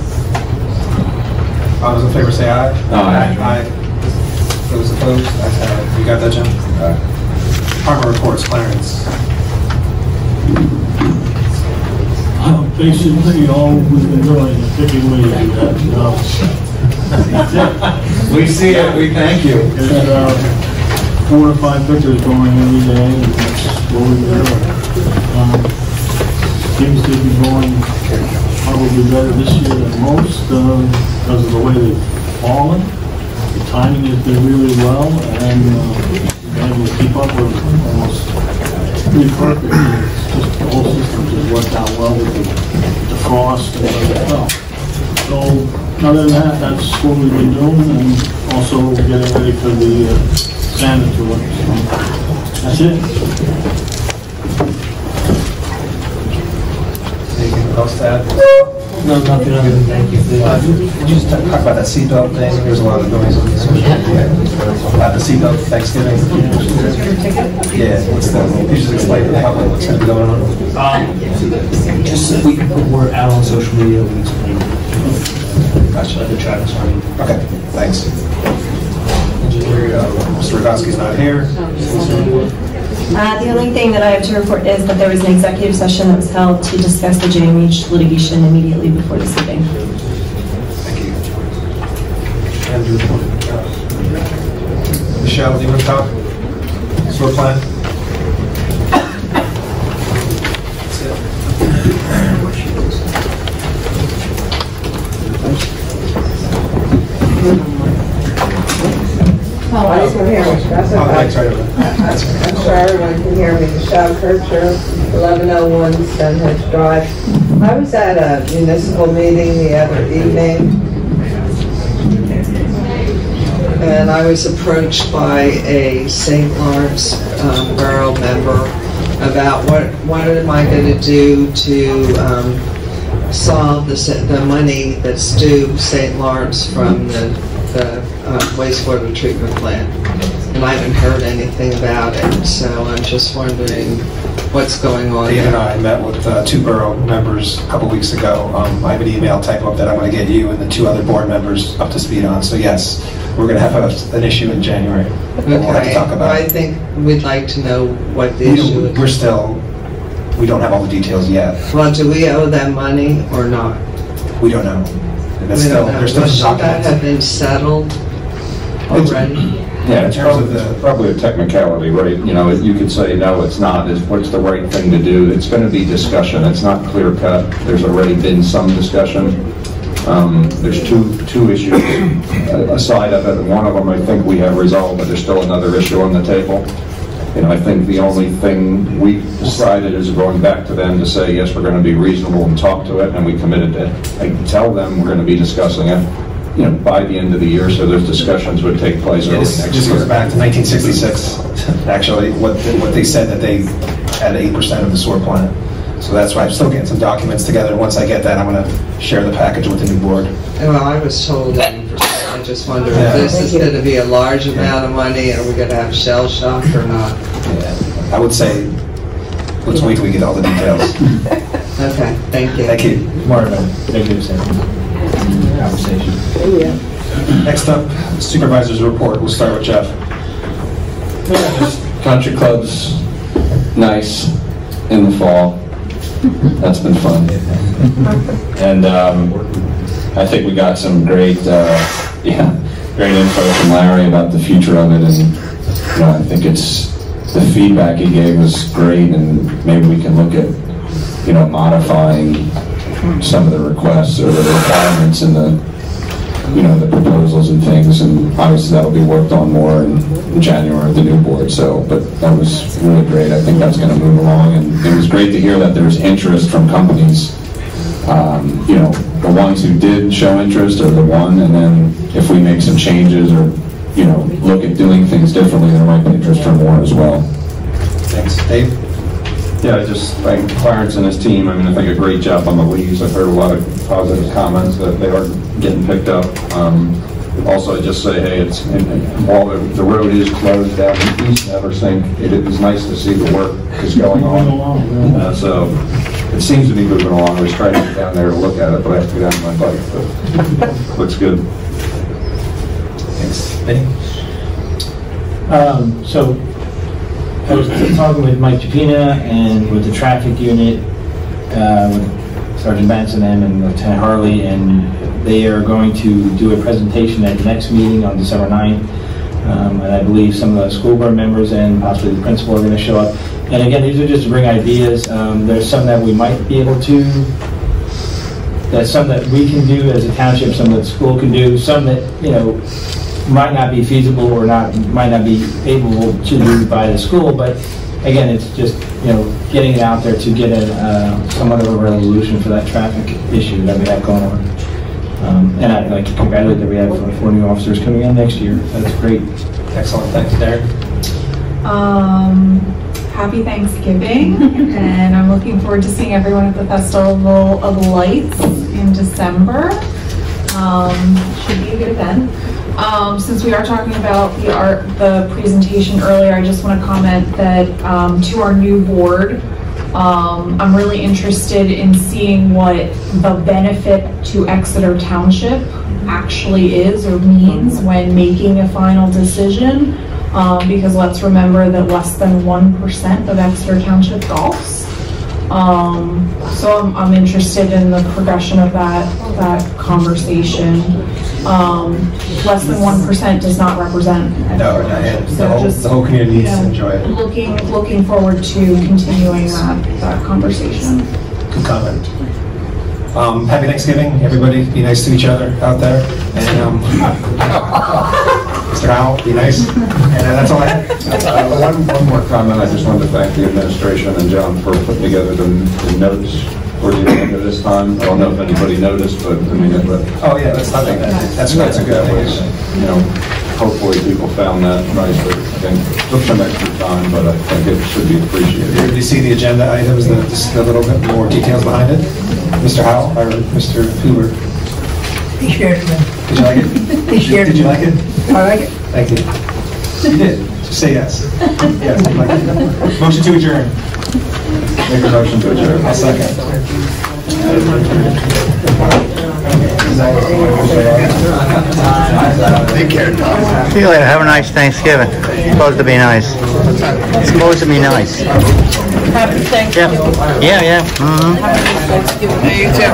All those in favor say aye. Aye. Aye. Those opposed? Ayes have it. You got that, Jim? Aye. Department reports, Clarence. Basically, all we've been doing is picking ways to do that. We see it. We thank you. There's 4 or 5 pictures going every day. And that's what we've been doing. Seems to be going probably better this year than most because of the way they've fallen. The timing has been really well, and we've been able to keep up with almost pretty perfect. It's just the whole system just worked out well with the frost and everything else. So other than that, that's what we've been doing, and also getting ready for the sanitary. So that's it. Anything else to add? No, nothing other than thank you for Could you just talk about that seatbelt thing? There's a lot of noise on the social media about the seatbelt Thanksgiving. Yeah, what's that? Could you just explain to the public what's going to be going on? just so we can put word out on social media, we explain. Gotcha. Let the traffic warning. Okay, thanks. Engineer, Mr. Rogowski's not here. The only thing that I have to report is that there was an executive session that was held to discuss the JMH litigation immediately before this meeting. Thank you. And Michelle, do you want to talk? Sewer plan? I'm sure everyone can hear me. Michelle Kircher, 1101 Stonehenge Drive. I was at a municipal meeting the other evening, and I was approached by a St. Lawrence Borough member about what am I going to do to solve the money that's due St. Lawrence from the wastewater treatment plant, and I haven't heard anything about it, so I'm just wondering what's going on. Dave and I met with two borough members a couple weeks ago. I have an email type up that I want to get you and the two other board members up to speed on. So yes, we're going to have an issue in January that we'll have to talk about. I think we'd like to know what the issue is. We don't have all the details yet. Well, do we owe them money or not? We don't know. There's still should that have been settled already? Yeah, it's probably a technicality, right? You know, you could say, no, it's not. What's the right thing to do? It's going to be discussion. It's not clear cut. There's already been some discussion. There's two issues aside of it. One of them I think we have resolved, but there's still another issue on the table. You know, I think the only thing we decided is going back to them to say, yes, we're going to be reasonable and talk to it, and we committed to tell them we're going to be discussing it, you know, by the end of the year, so those discussions would take place early next year. This goes back to 1966, actually, what they said that they had 8% of the sewer plant. So that's why I'm still getting some documents together, and once I get that, I'm going to share the package with the new board. Well, I was told 8%. I just wonder if this is going to be a large amount of money, are we going to have shell shock or not? Yeah, I would say, let's wait till we get all the details. Okay, thank you. Thank you. More of an executive session conversation. Yeah. Next up, Supervisors report. We'll start with Jeff. Country club's nice in the fall. That's been fun. And I think we got some great info from Larry about the future of it, and you know, I think the feedback he gave was great, and maybe we can look at, you know, modifying some of the requests or the requirements in the, you know, the proposals and things, and obviously that'll be worked on more in January with the new board. So, but that was really great. I think that's going to move along, and it was great to hear that there's interest from companies. You know, the ones who did show interest are the one, and then if we make some changes or, you know, look at doing things differently, there might be interest for more as well. Thanks. Dave? Yeah, I just thank Clarence and his team. I mean, I think a great job on the leaves. I've heard a lot of positive comments that they are getting picked up. Also, I just say, hey, while the road is closed down in East Neversink, it is nice to see the work is going on. So it seems to be moving along. I was trying to get down there to look at it, but I have to get on my bike. But looks good. Thanks. Benny? So I was talking with Mike Capita and with the traffic unit, with Sergeant Benson and Lieutenant Harley, and they are going to do a presentation at the next meeting on December 9th. And I believe some of the school board members and possibly the principal are going to show up. And again, these are just to bring ideas. There's some that we might be able to, that's some that we can do as a township, some that the school can do, some that, you know, might not be feasible or might not be able to do by the school, but again, it's just, getting it out there to get somewhat of a resolution for that traffic issue that we have going on. And I'd like to congratulate that we have 4 new officers coming in next year. That's great. Excellent, thanks, Derek. Happy Thanksgiving, and I'm looking forward to seeing everyone at the Festival of Lights in December. Should be a good event. Since we are talking about the presentation earlier, I just want to comment that to our new board, I'm really interested in seeing what the benefit to Exeter Township actually is or means when making a final decision. Because let's remember that less than 1% of Exeter Township golfs. So I'm interested in the progression of that conversation. Less than 1% does not represent Exeter Township. So the whole community needs to enjoy it. Looking forward to continuing that conversation. Good comment. Happy Thanksgiving, everybody. Be nice to each other out there. And Mr. Howell, be nice. And that's all I have. One more comment. I just wanted to thank the administration and John for putting together the notes for the agenda this time. I don't know if anybody noticed, but I mean, oh yeah, that's not that's a good thing. Hopefully people found that nice. But I think it took some extra time, but I think it should be appreciated. Did you see the agenda items, just a little bit more details behind it? Mr. Howell or Mr. Huber? He shared it. Did you like it? He shared it. Did you like it? I like it. Thank you. You did. Just say yes. Yes, I like it. Motion to adjourn. Make a motion to adjourn. I'll second. Take care, Tom. See you later. Have a nice Thanksgiving. It's supposed to be nice. It's supposed to be nice. Happy Thanksgiving. Yeah. Mm-hmm. Happy Thanksgiving. You too.